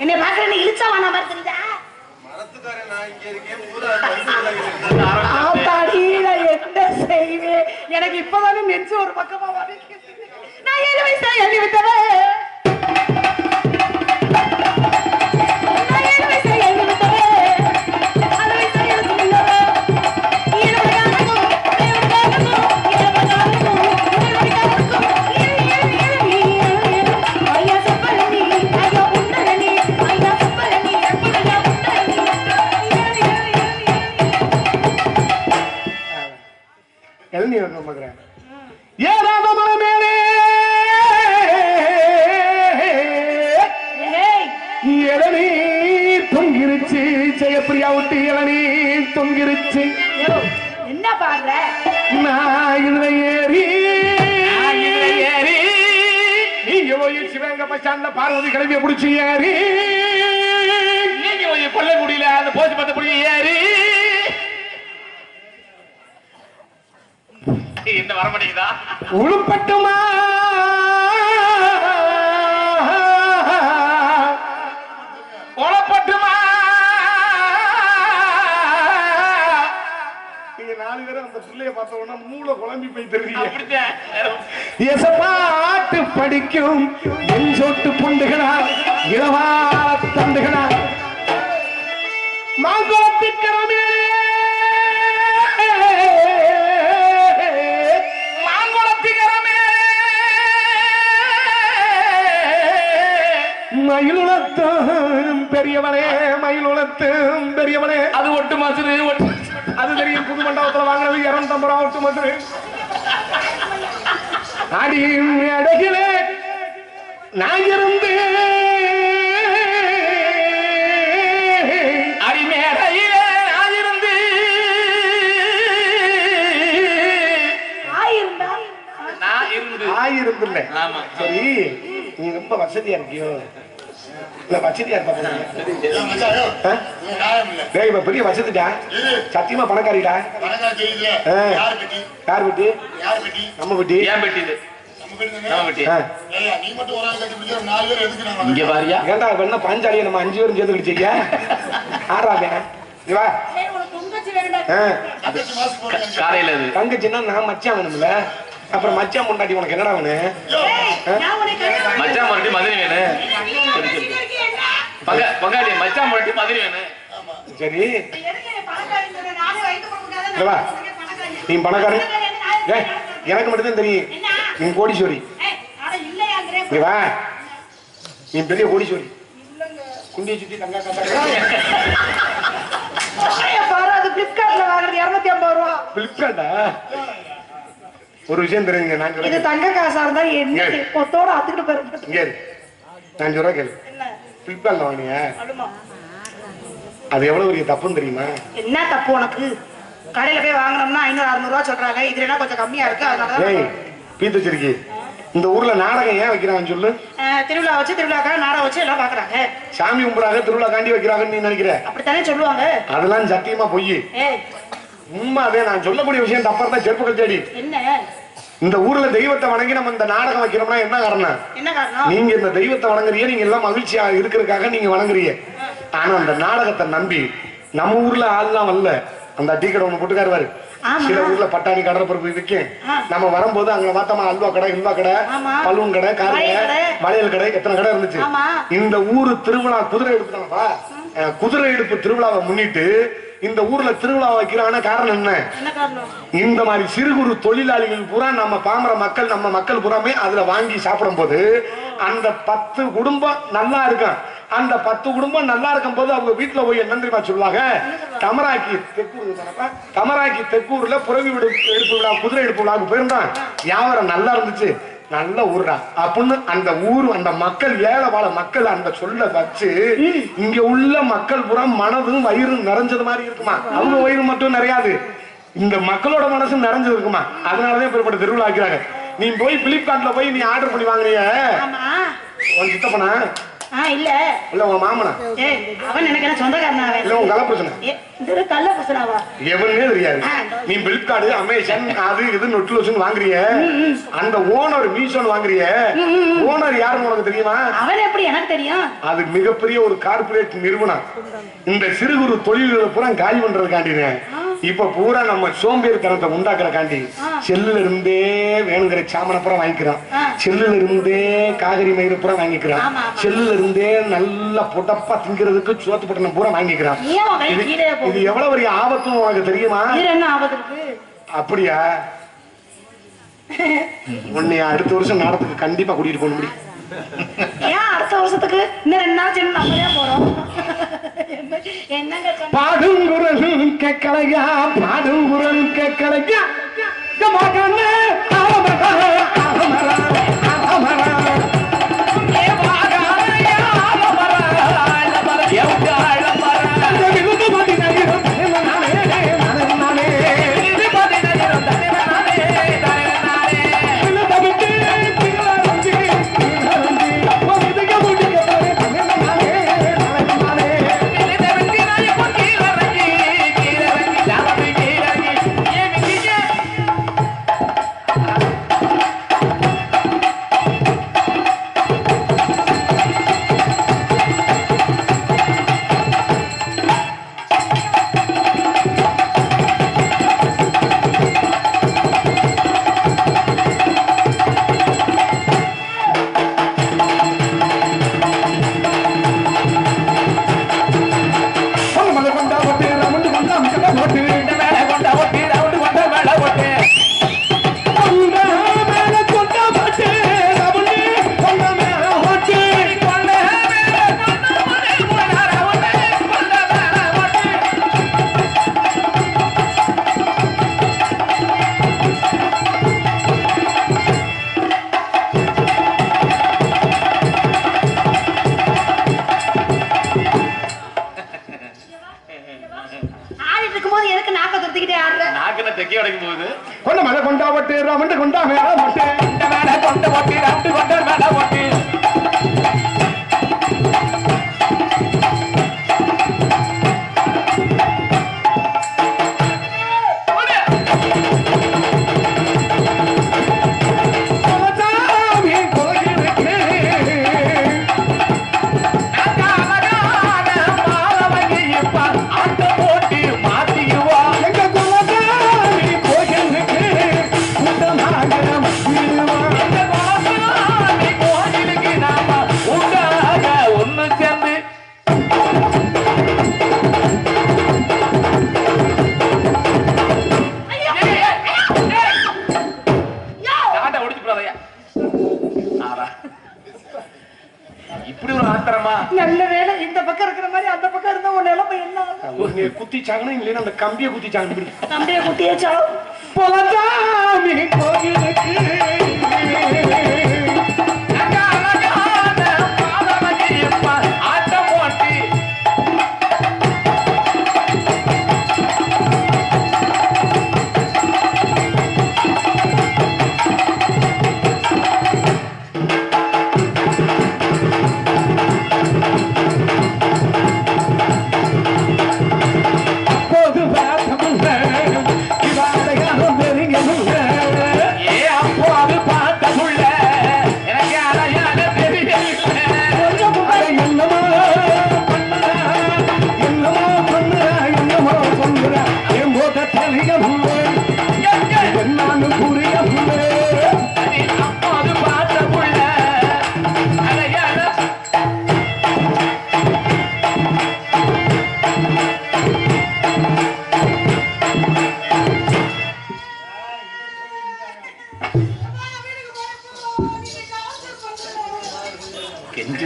Speaker 1: என்னைய பாக்குறேன்னு இழிச்சா வாங்க மாதிரி தெரியுதா? எனக்கு இப்பதானே நெஞ்சு ஒரு பக்கமா நான் 7 வயசா எழுதி விட்டவன்.
Speaker 3: தொங்கிருச்சு ஜெயப்பிரியா விட்டு இளநீ தொங்கிருச்சு.
Speaker 1: என்ன பாடுற?
Speaker 3: நான் இதுல ஏறி நீங்க போய் சிவகங்கை பஸ் ஸ்டாண்ட்ல பார்வதி கிளம்பிய பிடிச்சி ஏறி
Speaker 2: நீங்க போய் கொல்லக்குடியில அந்த போச்சு பத்த பிடிச்சி ஏறி என்ன வர மாட்டேங்குதா?
Speaker 3: உழுப்பட்டுமா உழப்பட்டுமா? நீங்க 4 பேரும் அந்த பிள்ளைய பார்த்த உடனே மூளை குழம்பி போய் தெரியுங்க. பாட்டு படிக்கும் சொட்டு புண்டுகளா இளவார தண்டுகளா மாங்குளத்திக்கிறமே மயிலுலத்தும் பெரியவனே மயிலுலத்தும் பெரியவனே.
Speaker 2: அது ஒட்டு மாசு
Speaker 3: அது தெரியும். புது மண்டபத்துல வாங்கினது 250 ரூபா ஒட்டு மாசு. அடி அடகிலே நான் இருந்து
Speaker 2: அடிமேடையிலே நான் இருந்து
Speaker 3: ஆயிருந்து இல்லை.
Speaker 2: ஆமா
Speaker 3: சரி நீ ரொம்ப வசதியா இருக்கியோ? இல்ல வசதியா இருப்பா. பெரிய வசதிடா. சத்தியமா பணக்காரிடா. யார் பெட்டி? நம்ம பெட்டி.
Speaker 2: ஏன் பெட்டி இது? நம்ம பெட்டி. இங்க பாரியா?
Speaker 3: ஏண்டா வேணா பாஞ்சாலியை நம்ம 5 பேரும் சேர்ந்து கிடைச்சியா? ஆறாங்க வா.
Speaker 2: காலையில
Speaker 3: தங்கச்சின்னா நான் மச்சான் வேணும்ல. அப்புறம் மச்சான் முன்னாடி உனக்கு என்னடா வேணும்?
Speaker 2: மச்சான் முன்னாடி மதுரை வேணும். பங்காளி மச்சான் முன்னாடி மதுரை வேணும்.
Speaker 3: சரி நீ பணக்காரன். எனக்கு மட்டும்தான் தெரியும் நீ கோடீஸ்வரி. வா நீ பெரிய கோடீஸ்வரி. குண்டியை சுத்தி தங்க பிளிப்கார்ட்டா? ஒரு விஷயம் தெரியுங்க. நான்
Speaker 1: இது தங்க காசா இருந்தா என்ன கொத்தோட அத்துக்கிட்டு போயிருக்கு.
Speaker 3: இங்க 5 ரூபா கேளு. பிளிப்கார்ட்ல வாங்கினீங்க? அது எவ்வளவு பெரிய தப்புன்னு தெரியுமா?
Speaker 1: என்ன தப்பு உனக்கு? கடையில போய் வாங்கினோம்னா 500-600 ரூபா சொல்றாங்க. இதுல என்ன கொஞ்சம் கம்மியா இருக்கு, அதனாலதான்.
Speaker 3: பீத்து வச்சிருக்கி. இந்த ஊர்ல நாடகம் ஏன் வைக்கிறாங்கன்னு சொல்லு.
Speaker 1: திருவிழா வச்சு, திருவிழாக்காக நாடகம் வச்சு எல்லாம் பாக்குறாங்க.
Speaker 3: சாமி கும்பிடுறாங்க, திருவிழா காண்டி வைக்கிறாங்கன்னு நீ நினைக்கிற?
Speaker 1: அப்படித்தானே சொல்லுவாங்க.
Speaker 3: அதெல்லாம் சத்தியமா பொய். உண்மை. நான் சொல்லக்கூடிய விஷயம் தப்பா இருந்தா செருப்பு கல்ச்சடி.
Speaker 1: என்ன? இந்த
Speaker 3: ஊர்ல தெய்வத்தை வணங்கி நம்ம இந்த நாடகம் வைக்கிறோம்னா என்ன காரணம்?
Speaker 1: என்ன காரணம்?
Speaker 3: நீங்க இந்த தெய்வத்தை வணங்குறீங்க, நீங்க எல்லாம் மகிழ்ச்சியா இருக்கிறதுக்காக நீங்க வணங்குறீங்க. ஆனா அந்த நாடகத்தை நம்பி நம்ம ஊர்ல ஆள்லாம் வரல. அந்த டீ கடை ஒண்ணு போட்டுக்காருவாரு. சில ஊர்ல பட்டாணி கடற்பருப்பு விற்கும். நம்ம வரும்போது அங்க பார்த்தோமா அல்வா கடை, இல்வா கடை, பலூன் கடை, கார் கடை, வளையல் கடை, எத்தனை கடை இருந்துச்சு. இந்த ஊரு திருவிழா குதிரை எடுப்புதானப்பா. குதிரை எடுப்பு திருவிழாவை முன்னிட்டு இந்த ஊர்ல திருவிழா வைக்கிறான காரணம் என்ன? இந்த மாதிரி சிறு குறு தொழிலாளிகள் பூரா நம்ம பாமர மக்கள், நம்ம மக்கள் பூராமே அதுல வாங்கி சாப்பிடும் போது அந்த 10 குடும்பம் நல்லா இருக்கும். அந்த 10 குடும்பம் நல்லா இருக்கும் போது அவங்க வீட்டுல போய் என்ன தெரியுமா சொல்லுவாங்க? கமராக்கி தெக்கூர்ல புறவி எடுப்பு விழா, குதிரை எடுப்பு விழாவுக்கு போயிருந்தான். வியாபாரம் நல்லா இருந்துச்சு, நல்ல ஊர்டா அப்படின்னு அந்த ஊர், அந்த மக்கள், ஏழை வாழ மக்கள் அந்த சொல்ல வச்சு இங்க உள்ள மக்கள் புறம் மனதும் வயிறும் நிறைஞ்சது மாதிரி இருக்குமா. அவங்க வயிறு மட்டும் நிறையாது, இந்த மக்களோட மனசும் நிறைஞ்சது இருக்குமா. அதனாலதான் இப்படிப்பட்ட திருவிழா ஆக்கிறாங்க. நீ போய் பிளிப்கார்ட்ல போய் நீ ஆர்டர் பண்ணி வாங்குறீங்க, உன் சித்தப்பனா
Speaker 1: இல்ல
Speaker 3: இல்ல உன் மாமனா?
Speaker 1: அவன் எனக்கு என்ன சொந்தக்காரனா?
Speaker 3: இல்ல உன் கலப்புசனா?
Speaker 1: இது கள்ளப்புசனாவா?
Speaker 3: எவனே தெரியாது. நீ பிளிப்கார்ட், அமேசான், அது இது நொட்டுலோஷன் வாங்குறிய, அந்த ஓனர் மீஷோன் வாங்குறிய, ஓனர் யாருன்னு உனக்கு தெரியுமா?
Speaker 1: அவன் எப்படி எனக்கு தெரியும்? அது
Speaker 3: மிகப்பெரிய ஒரு கார்பரேட் நிறுவனம். இந்த சிறு குறு தொழில்களை பூரா காலி பண்றதுக்காண்டினே இப்ப பூரா நம்ம சோம்பேறித்தனத்தை உண்டாக்குறக்காண்டி செல்லுல இருந்தே வேணுங்கிற சாமனை பூரா வாங்கிக்கிறோம். செல்லுல இருந்தே காகரி மயிறு பூரா வாங்கிக்கிறோம். செல்லுல இருந்தே நல்ல புடப்பா திங்கிறதுக்கு சோத்து பட்டணம் பூரா வாங்கிக்கிறான். இது எவ்வளவு பெரிய ஆபத்துன்னு உனக்கு தெரியுமா? அப்படியா? உன்னை அடுத்த வருஷம் நாடத்துக்கு கண்டிப்பா கூட்டிட்டு போக முடியும்.
Speaker 1: ஏன் அடுத்த வருஷத்துக்கு இன்னும் 2 நாள் சென்று நம்ம ஏன் போறோம்? என்னங்க
Speaker 3: பாடும் குரல் கேட்கலையா, பாடும் குரல் கேட்கலையா, கொண்ட மேல கொண்டா போட்டு ரமண்டு கொண்டா மேல போட்டு மேல கொண்ட போட்டு ரமண்டு கொண்ட மேல போட்டு நல்ல வேலை இந்த பக்கம் இருக்கிற மாதிரி அந்த பக்கம் இருந்தா ஒரு நிலைமை என்ன குத்திச்சாங்கன்னு இல்லைன்னா அந்த கம்பியை குத்திச்சாங்க. கம்பியை குத்தியாச்சா பொலதாமி கோயிலுக்கு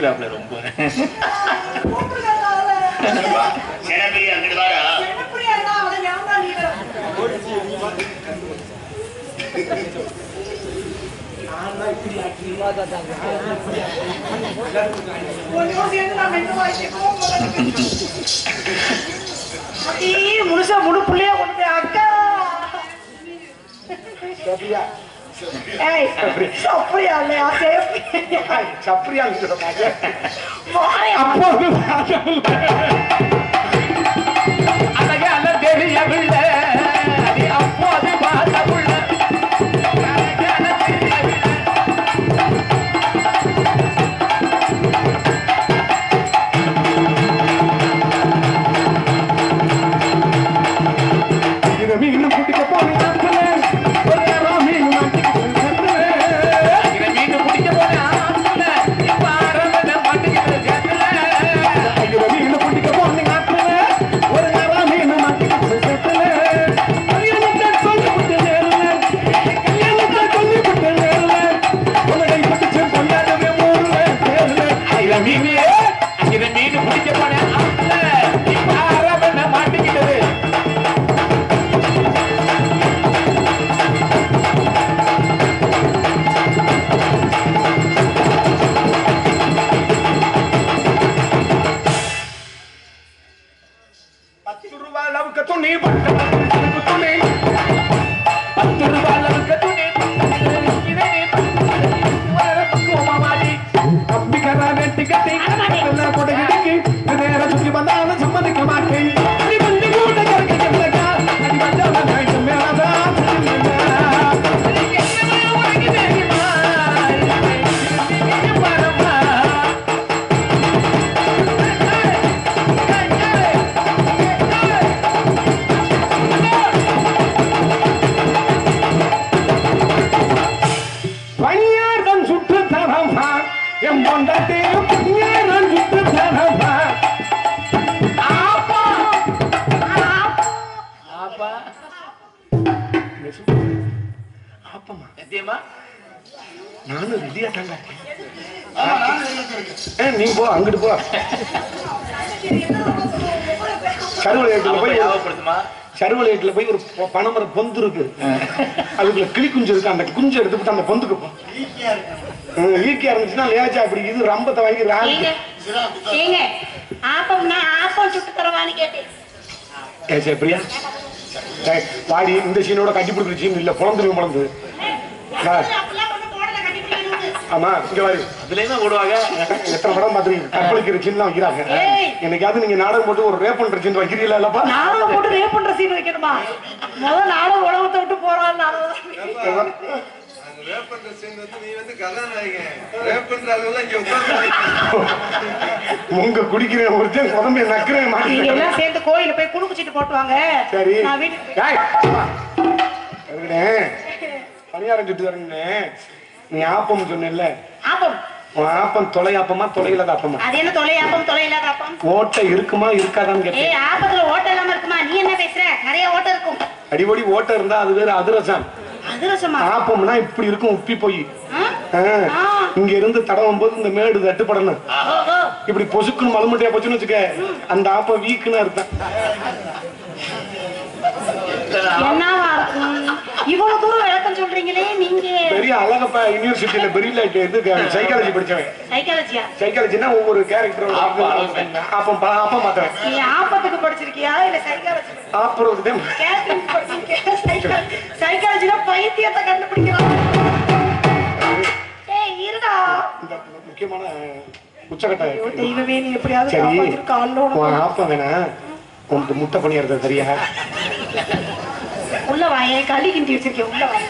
Speaker 2: சிரிக்கிறாப்ல ரொம்ப.
Speaker 1: முழுசா முழு புள்ளையா கொண்டு அக்கா சப்ரியா இல்லையா
Speaker 3: சப்ரியா
Speaker 2: அப்போது அழகால தெரியவில்லை அப்போது பார்த்தவுள்ள மீன் பிடிக்க போனேன் நானும் ரெடியா தாங்க. நீ போ, அங்கிட்டு போ. சருவலையத்துல போய் ஒரு பனைமர பொந்து இருக்கு, அதுக்குள்ள கிளி குஞ்சு இருக்கு. அந்த குஞ்சு எடுத்துட்டு அந்த பொந்துக்கு போ. ஈக்கியா இருந்துச்சுன்னா லேச்சா அப்படி இது ரம்பத்தை வாங்கி பிரியா பாடி இந்த சீனோட கட்டி பிடிக்கிற சீன் இல்ல, குழந்தை ஆமா இங்க வாரி அதுலயுமே ஓடுவாங்க. எத்தனை படம் பாத்துருக்கீங்க? கற்பழிக்கிற சீன் தான் வைக்கிறாங்க. என்னைக்காவது நீங்க நாடகம் போட்டு ஒரு ரேப் பண்ற சீன் வைக்கிறீங்களா? இல்லப்பா
Speaker 1: நாடகம் போட்டு ரேப் பண்ற சீன் வைக்கணுமா? முதல்ல நாடகம் உலகத்தை விட்டு போறான். உங்க குடிக்கிற ஒருத்தன் குழம்பு நக்கிறேன் மாட்டீங்க எல்லாம் சேர்ந்து கோயில போய் குடுக்குச்சிட்டு போட்டுவாங்க. சரி பணியாரம் சுட்டு வரீங்க. நீ ஆப்பம் சொன்ன ஆப்பம், ஆப்பம் தொலையாப்பமா தொலையில்லாத ஆப்பமா? அது என்ன தொலையாப்பம் தொலையில்லாத ஆப்பம்? ஓட்டை இருக்குமா இருக்காதான்னு கேட்டேன். ஆப்பத்துல ஓட்டை இல்லாம இருக்குமா? நீ என்ன பேசுற? நிறைய ஓட்டை இருக்கும். அடிபடி ஓட்டை இருந்தா அது வேற அதிரசம். அதிரசமா? ஆப்பம்னா இப்படி இருக்கும், உப்பி போய் இங்க இருந்து தடவும் போது இந்த மேடு தட்டுப்படணும். இப்படி பொசுக்குன்னு மலமுட்டையா போச்சுன்னு வச்சுக்க, அந்த ஆப்பம் வீக்குன்னு இருப்பேன். என்னவா இருக்கும்? இவ்வளவு தூரம் விளக்கம் சொல்றீங்களே நீங்க. பெரிய அழகப்பா யூனிவர்சிட்டியில பெரிய சைக்காலஜி படிச்சவன். சைக்காலஜியா? சைக்காலஜினா ஒவ்வொரு கேரக்டரும் ஆப்பம் ஆப்பம் மாத்தவன். நீ ஆப்பத்துக்கு படிச்சிருக்கியா இல்ல சைக்காலஜி? ஆப்பறதுக்கு கேரக்டர் படிச்சிருக்கியா? சைக்காலஜினா பைத்தியத்தை கண்டுபிடிக்கலாம். ஏய் இருடா, இந்த முக்கியமான உச்சகட்ட தெய்வமே நீ எப்படியாவது காப்பாத்திரு. கால்லோட ஆப்பம் வேணா உனக்கு முட்டை பணியாரத தெரியா? உள்ள வாயே, களி கிண்டி வச்சிருக்கேன். உள்ள வாயே.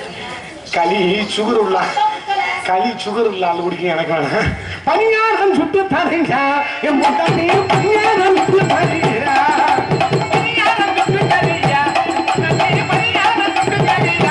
Speaker 1: களி சுகர் உள்ள களி சுகர் உள்ள ஆள் குடிக்க எனக்கு வேணாம். பணியாரம் சுட்டு தரீங்க என் முட்டை பணியாரம் சுட்டு தரீங்க. பணியாரம் சுட்டு தரீங்க, பணியாரம் சுட்டு தரீங்க.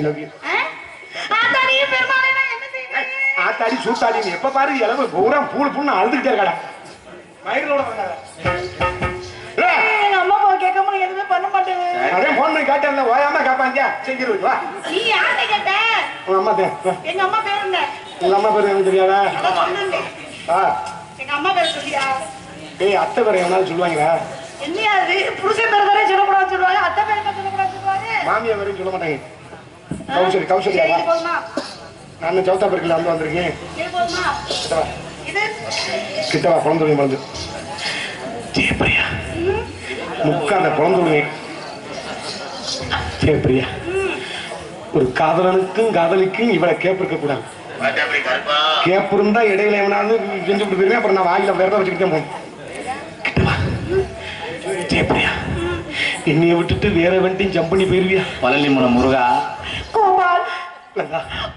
Speaker 3: Love you.
Speaker 1: ஆத்தாடியும் பெருமாளையும் நான் என்ன செய்வேன்?
Speaker 3: ஆத்தாடி சூத்தாடி நீ எப்ப பாரு இளவு பூரா பூன்னு அழுதுகிட்டே இருக்காடா. மயிரோட வந்தாடா.
Speaker 1: எங்க அம்மா அப்பா கேட்காம எதுவுமே பண்ண மாட்டேன்.
Speaker 3: அதே போன் பண்ணி காட்டல ஓயாம காப்பாங்க செஞ்சிருவா. வா
Speaker 1: நீ யார்கிட்ட கேட்ட?
Speaker 3: உங்க அம்மா தான்.
Speaker 1: எங்க அம்மா பேர் என்ன?
Speaker 3: உங்க அம்மா பேர் எனக்கு தெரியாதா?
Speaker 1: எங்க அம்மா பேர் சொல்லியா?
Speaker 3: ஏய் அத்தை பேர் எவனாலும் சொல்லுவாங்களா?
Speaker 1: என்னையா அது புருஷன் பேர் தானே சொல்லக்கூடாது சொல்லுவாங்க, அத்தை பேர் என்ன சொல்லக்கூடாது சொல்லுவாங்க.
Speaker 3: மாமியா பேரையும் சொல்ல மாட்டாங்க. கௌசல்யா
Speaker 1: சரி, போதுமா?
Speaker 3: நான் சவுத்தா பேருக்குல வந்து வந்திருக்கேன்.
Speaker 1: இது போதுமா? இது
Speaker 3: கிட்டவா குழந்தை மறந்து ஜெயப்பிரியா முக்காந்த குழந்தை ஜெயப்பிரியா. ஒரு காதலனுக்கும் காதலிக்கும் இவளை கேப் இருக்க கூடாது. கேப் இருந்தா இடையில எவனாவது செஞ்சு கொடுத்துருவேன். அப்புறம் நான் வாயில விரத வச்சுக்கிட்டே போனேன். ஜெயப்பிரியா என்னைய விட்டுட்டு வேற வண்டியும் ஜம்ப் பண்ணி போயிருவியா?
Speaker 4: பழனி மூலம் முருகா.
Speaker 1: கோபால்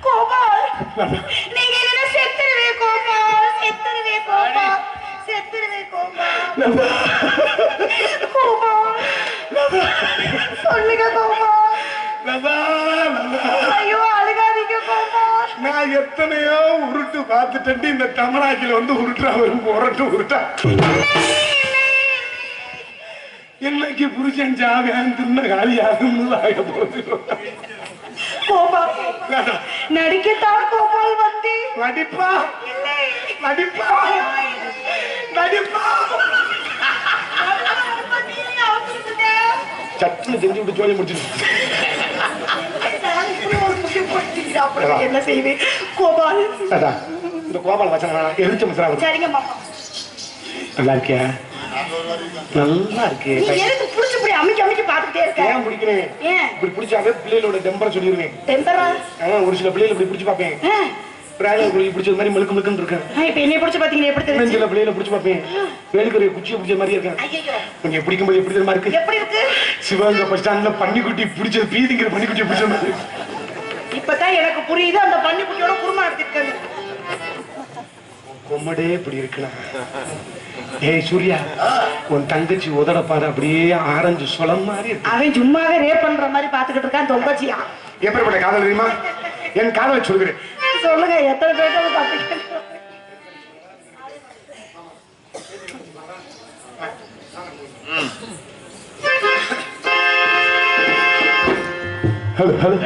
Speaker 1: கோபால் நீங்க என்ன செத்துருவே கோபால், செத்துருவே கோபால், செத்துருவே கோபால். கோபால் சொல்லுங்க கோபால். ஐயோ அழுகாதீங்க கோபால்.
Speaker 3: நான் எத்தனையோ உருட்டு பார்த்துட்டு இந்த தமிழாக்கில வந்து உருட்டா வரும் உருட்டா என்னைக்கு புருஷன் ஜாவேன் தின்ன காலியாகும்னு ஆக போகுது.
Speaker 1: கோபால் நடிக்கத்தான் கோபால் வந்து
Speaker 3: நடிப்பா நடிப்பா நடிப்பா சட்டுன்னு செஞ்சு விட்டு ஜோலி முடிச்சு
Speaker 1: என்ன செய்வேன் கோபால்?
Speaker 3: இந்த கோபால் வச்சன எரிச்ச மசாலா.
Speaker 1: சரிங்க மாமா.
Speaker 3: நல்லா இருக்கியா? நல்லா இருக்கு.
Speaker 1: நீ எதுக்கு புடிச்சு புடி அமிக்கி அமிக்கி பாத்துட்டே இருக்க?
Speaker 3: ஏன் பிடிக்கிறேன்?
Speaker 1: ஏன்
Speaker 3: இப்படி பிடிச்சாவே பிள்ளைகளோட டெம்பரை சொல்லிடுவேன்.
Speaker 1: டெம்பரா?
Speaker 3: ஒரு சில பிள்ளைகளை இப்படி பிடிச்சு பார்ப்பேன். பிராயில பிடிச்சது மாதிரி மெழுக்கு மெழுக்குன்னு இருக்கேன்.
Speaker 1: இப்ப என்னைய பிடிச்சு பாத்தீங்க எப்படி தெரிஞ்சு?
Speaker 3: சில பிள்ளைகளை பிடிச்சு பார்ப்பேன். வேலுக்குரிய குச்சியை பிடிச்ச மாதிரி இருக்கேன்.
Speaker 1: ஐயோ
Speaker 3: கொஞ்சம் பிடிக்கும்போது எப்படி தெரியுமா இருக்கு?
Speaker 1: எப்படி இருக்கு?
Speaker 3: சிவகங்கை பஸ் ஸ்டாண்ட்ல பன்னிக்குட்டி பிடிச்சது பீதிங்கிற பன்னிக்குட்டியை பிடிச்ச மாதிரி.
Speaker 1: இப்பதான் எனக்கு புரியுது அந்த பன்னிக்குட்டியோட குருமா எடுத்திருக்காங்க.
Speaker 3: கொம்மடே இப்படி இருக்கலாம். ஏய் சூர்யா உன் தங்கச்சி உதட பாரு அப்படியே ஆரஞ்சு சொலம் மாதிரி இருக்கு.
Speaker 1: அவன் சும்மாவே ரேப் பண்ற மாதிரி பாத்துக்கிட்டு இருக்கான் தொங்கச்சியா.
Speaker 3: எப்படிப்பட்ட காதல் தெரியுமா? என் காதலை சொல்கிறேன்.
Speaker 1: சொல்லுங்க எத்தனை பேர்த்த பாத்துக்கிட்டு.
Speaker 3: ஹலோ ஹலோ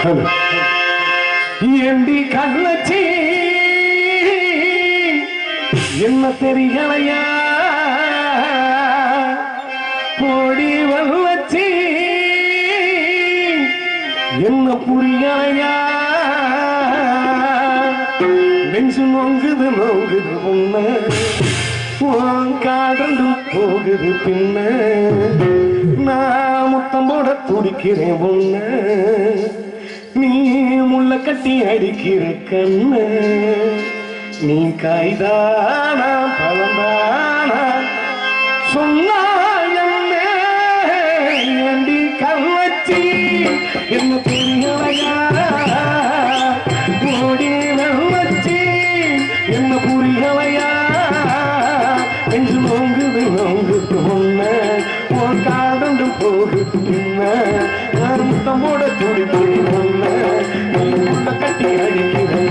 Speaker 3: ஹலோ ஏண்டி கண்ணச்சி என்ன தெரியலையா? போடி வல்லச்சி என்ன புரியலையா? நெஞ்சு நொங்குது நொங்குது உன்ன காதலும் போகுது பின்ன நான் முத்தம் போட துடிக்கிறேன் உன்ன நீ முள்ள கட்டி அடிக்கிற கண்ண நீ காய்தானா பழந்தானா சொன்னா ஏண்டி கண்ணச்சி என்ன புரியலையா? ஓடி வச்சு என்ன புரியலையா? நெஞ்சு நோங்குது நோங்குது உன்ன உன் காதண்டு போகுது பின்ன நான் முத்தம் போட துடிப்பேன் உன்ன நீ உள்ள கட்டி அடிக்கிறேன்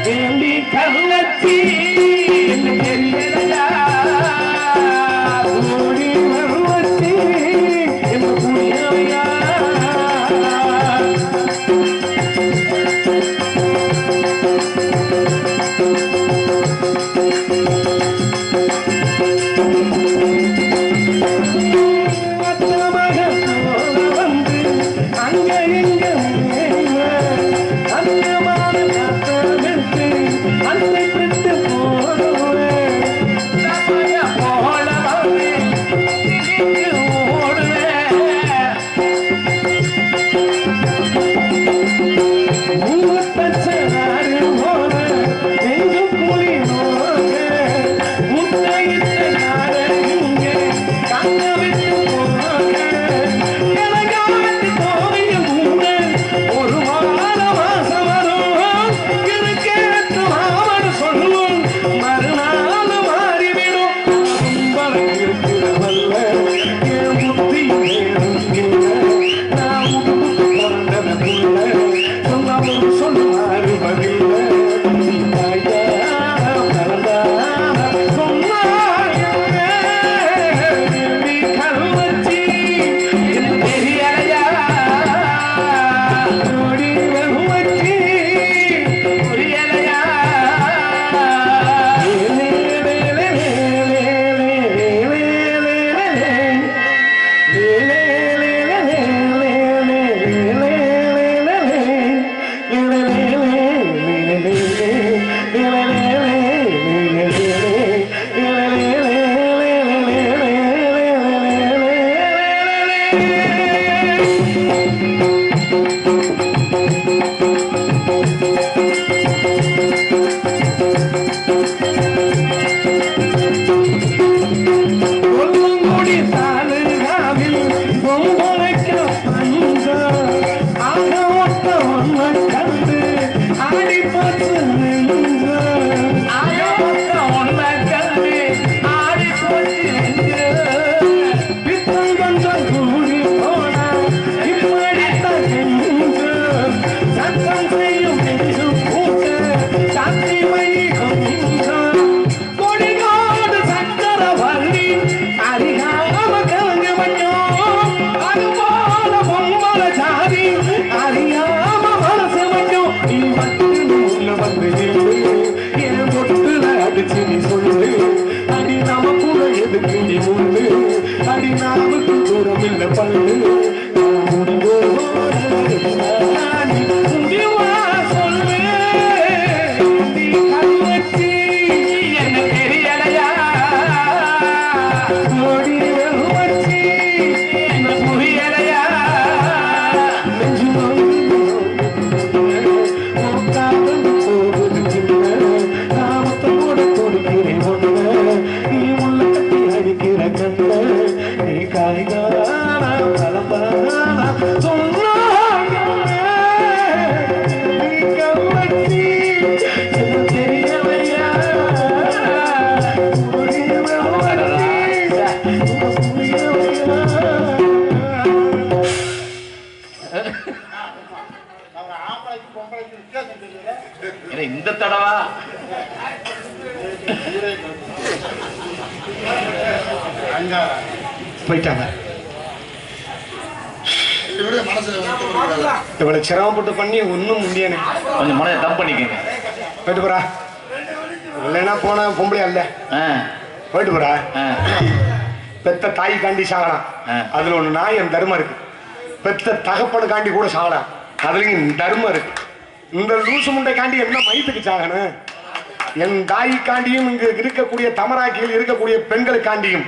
Speaker 3: வேண்டி கண்ணச்சி என்ன தெரியலையா? ஓடி வச்சு என்ன புரியலையா? அந்த
Speaker 2: வந்து குடி முள்ளு அடி நாவுக்கு தூரம் இல்ல பல்லு முடிவோ முடிவா சொல்லு நீ கண் வச்சு என்ன தெரியலையா முடிவு வச்சு என்ன புரியலையா நெஞ்சு நீ உள்ள கட்டி அடிக்கிற கண்ண நீ காய்கான பலம்பான சொன்னாங்க நீ கவச்சி தெரியவையா
Speaker 4: இந்த தடவா
Speaker 2: போயிட்டாங்க இவ்வளவு சிரமப்பட்டு பண்ணி ஒன்னும் முடியாது
Speaker 4: கொஞ்சம் மனதை தம் பண்ணிக்கங்க
Speaker 2: போயிட்டு போறா இல்லைன்னா போன பொம்பளை அல்ல போயிட்டு போறா பெத்த தாய் காண்டி சாகலாம் அதுல ஒண்ணு நாயம் தர்மம் இருக்கு பெத்த தகப்பனு காண்டி கூட சாகலாம் அதுலயும் தர்மம் இருக்கு இந்த லூசு முண்டை காண்டி என்ன மயத்துக்கு சாகணும் என் தாய்க்காண்டியும் இங்கு இருக்கக்கூடிய தமராக்கியில் இருக்கக்கூடிய பெண்களுக்காண்டியும்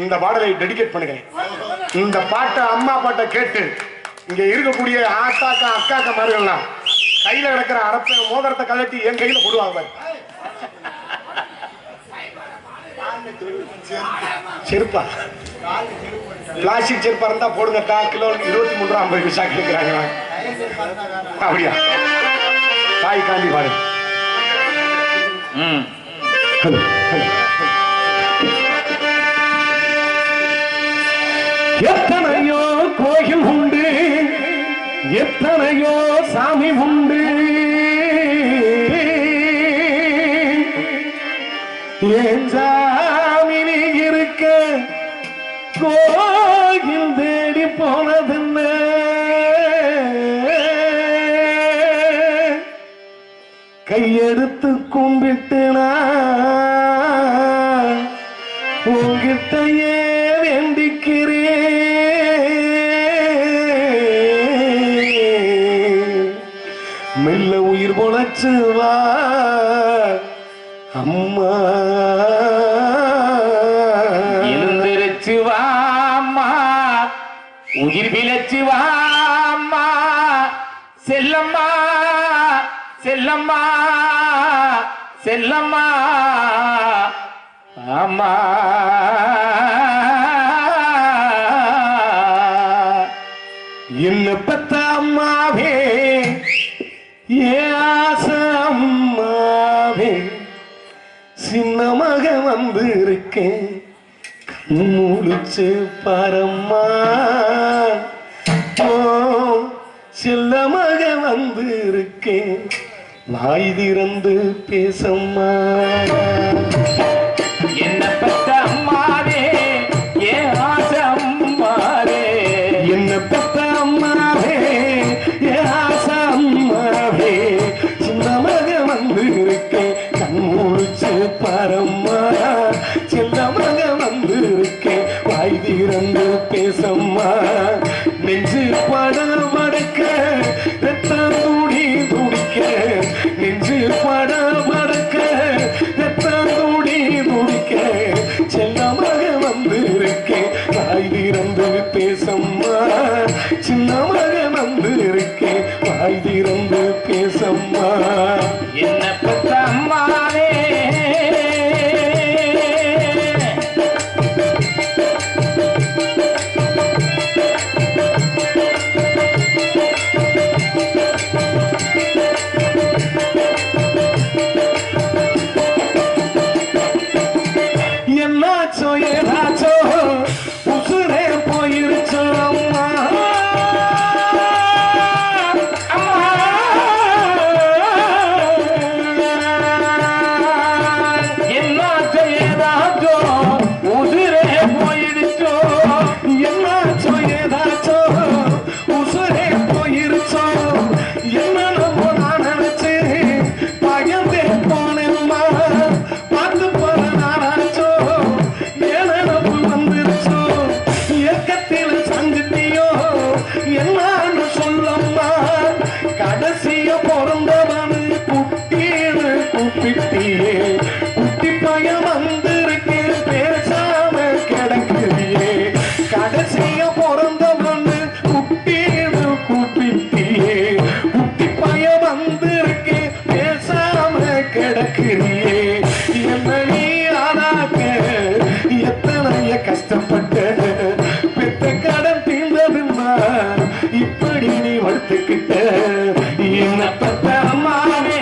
Speaker 2: இந்த பாடலை டெடிகேட் பண்ணுகிறேன் இந்த பாட்டை அம்மா பாட்டை கேட்டு இங்க இருக்கக்கூடிய ஆத்தாக்கா அக்காக்கா மாறுகள்லாம் கையில கிடக்கிற அரப்ப மோதிரத்தை கலட்டி என் கையில போடுவாங்க செருப்பா பிளாஸ்டிக் செருப்பா இருந்தா போடுங்கக்கா கிலோ 23 ரூபா 50 பைசா கேட்கிறாங்க அப்படியா தாய் காண்டி பாடு எத்தனையோ கோயில் உண்டு எத்தனையோ சாமி உண்டு ஏன் சாமி நீ இருக்க கோயில் தேடி போனதுன்னு கையெடுத்து கும்பிட்டுனா உங்கிட்டயே வேண்டிக்கிறேன் மெல்ல உயிர் பொழைச்சு வா அம்மா
Speaker 4: எழுந்திருச்சு வாம்மா உயிர் பிழைச்சு வாம்மா செல்லம்மா செல்லம்மா செல்லம்மா அம்மா
Speaker 2: என்ன பெத்த அம்மாவே ஏ ஆசை அம்மாவே சின்ன மக வந்து இருக்கேன் கண் முழிச்சு பாரம்மா ஓ செல்ல மக வந்து இருக்கேன் வாய் திறந்து பேசம்மா
Speaker 4: என்ன பெத்த அம்மாவே ஏ ஆசை அம்மாவே
Speaker 2: என்ன பெத்த அம்மாவே ஏ ஆசை அம்மாவே சின்ன மக வந்து இருக்கேன் கண் முழிச்சு பாரம்மா செல்ல மக வந்து இருக்கேன் வாய் திறந்து பேசம்மா நெஞ்சு பட மடக்க ரத்தம் துடி துடிக்க நெஞ்சு பட மடக்க ரத்தம் துடி துடிக்க செல்லமாக வந்து இருக்கேன் வாய் திறந்து பேசம்மா சின்னமாக வந்து இருக்கேன் வாய் திறந்து பேசம்மா
Speaker 4: என்ன பெத்த அம்மாவே
Speaker 2: என்னாச்சோ ஏதாச்சோ உசுரே போயிருச்சோ அம்மா
Speaker 4: என்னாச்சோ ஏதாச்சோ உதிரே போயிடுச்சோ
Speaker 2: என்னாச்சோ ஏதாச்சோ உசுரே போயிருச்சோ என்னென்னமோ நான் நினைச்சு பயந்தே போனேம்மா பார்த்து போற நானாச்சோ
Speaker 3: கிடக்குறியே குட்டி பையன் வந்திருக்கு பேசாம கிடக்குறியே கடைசிய பிறந்த மண்ணு குட்டின்னு கூப்பிட்டியே குட்டி பையன் வந்திருக்கு பேசாம கிடக்குறியே என்ன நீ ஆனாக்க எத்தனைய கஷ்டப்பட்ட பெத்த கடன் தீர்ந்ததுன்னா இப்படி நீ வளர்த்துக்கிட்ட என்ன பெத்த அம்மாவே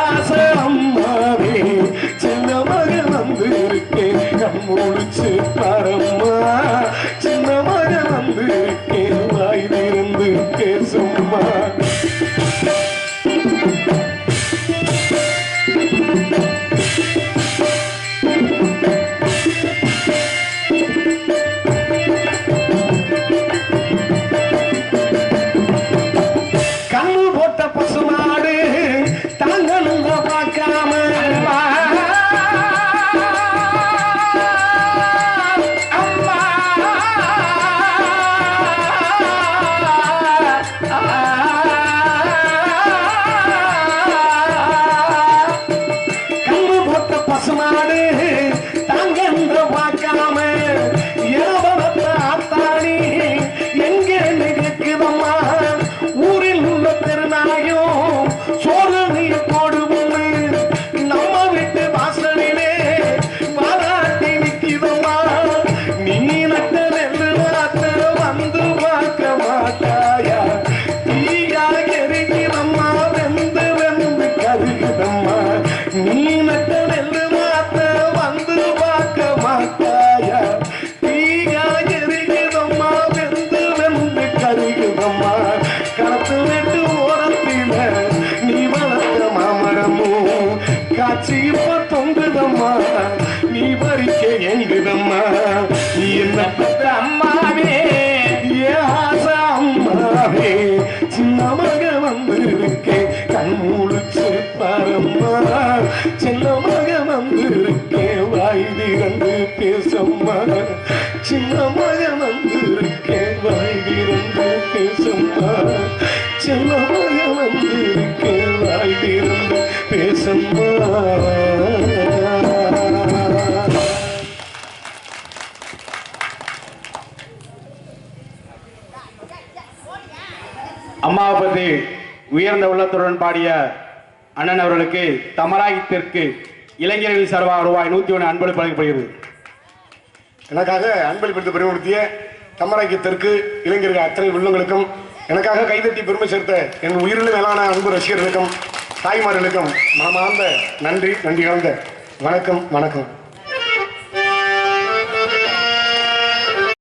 Speaker 3: ஆசை அம்மாவே சின்ன மகன் வந்து இருக்கேன் கண்முழிச்சு பாரம்மா சின்ன மகன் வந்து இருக்கேன் வாயிலிருந்து பேசும்மா நீ பறிக்க எங்குதம்மா என்ன பெத்த அம்மாவே ஆசை அம்மாவே சின்ன மக வந்திருக்கேன் கண்முழிச்சு பாரம்மா சின்ன மக வந்திருக்கேன் வாய் திறந்து பேசம்மா சின்ன மக வந்திருக்கேன் வாய் திறந்து பேசம்மா சின்ன மக வந்திருக்கேன் வாய் திறந்து பேசம்மா
Speaker 5: அம்மாவை பற்றி உயர்ந்த உள்ளத்துடன் பாடிய அண்ணன் அவர்களுக்கு தமராயத்திற்கு இளைஞர்கள் சார்பாக ரூபாய் 101 அன்பளிப்பு வழங்கப்படுகிறது.
Speaker 3: எனக்காக அன்பளிப்படுத்த பெருமைப்படுத்திய தமராயத்திற்கு இளைஞர்கள் அத்தனை உள்ளங்களுக்கும் எனக்காக கைதட்டி பெருமை சேர்த்த என் உயிரில் மேலான அன்பு ரசிகர்களுக்கும் தாய்மார்களுக்கும் மனமார்ந்த நன்றி கலந்த வணக்கம்.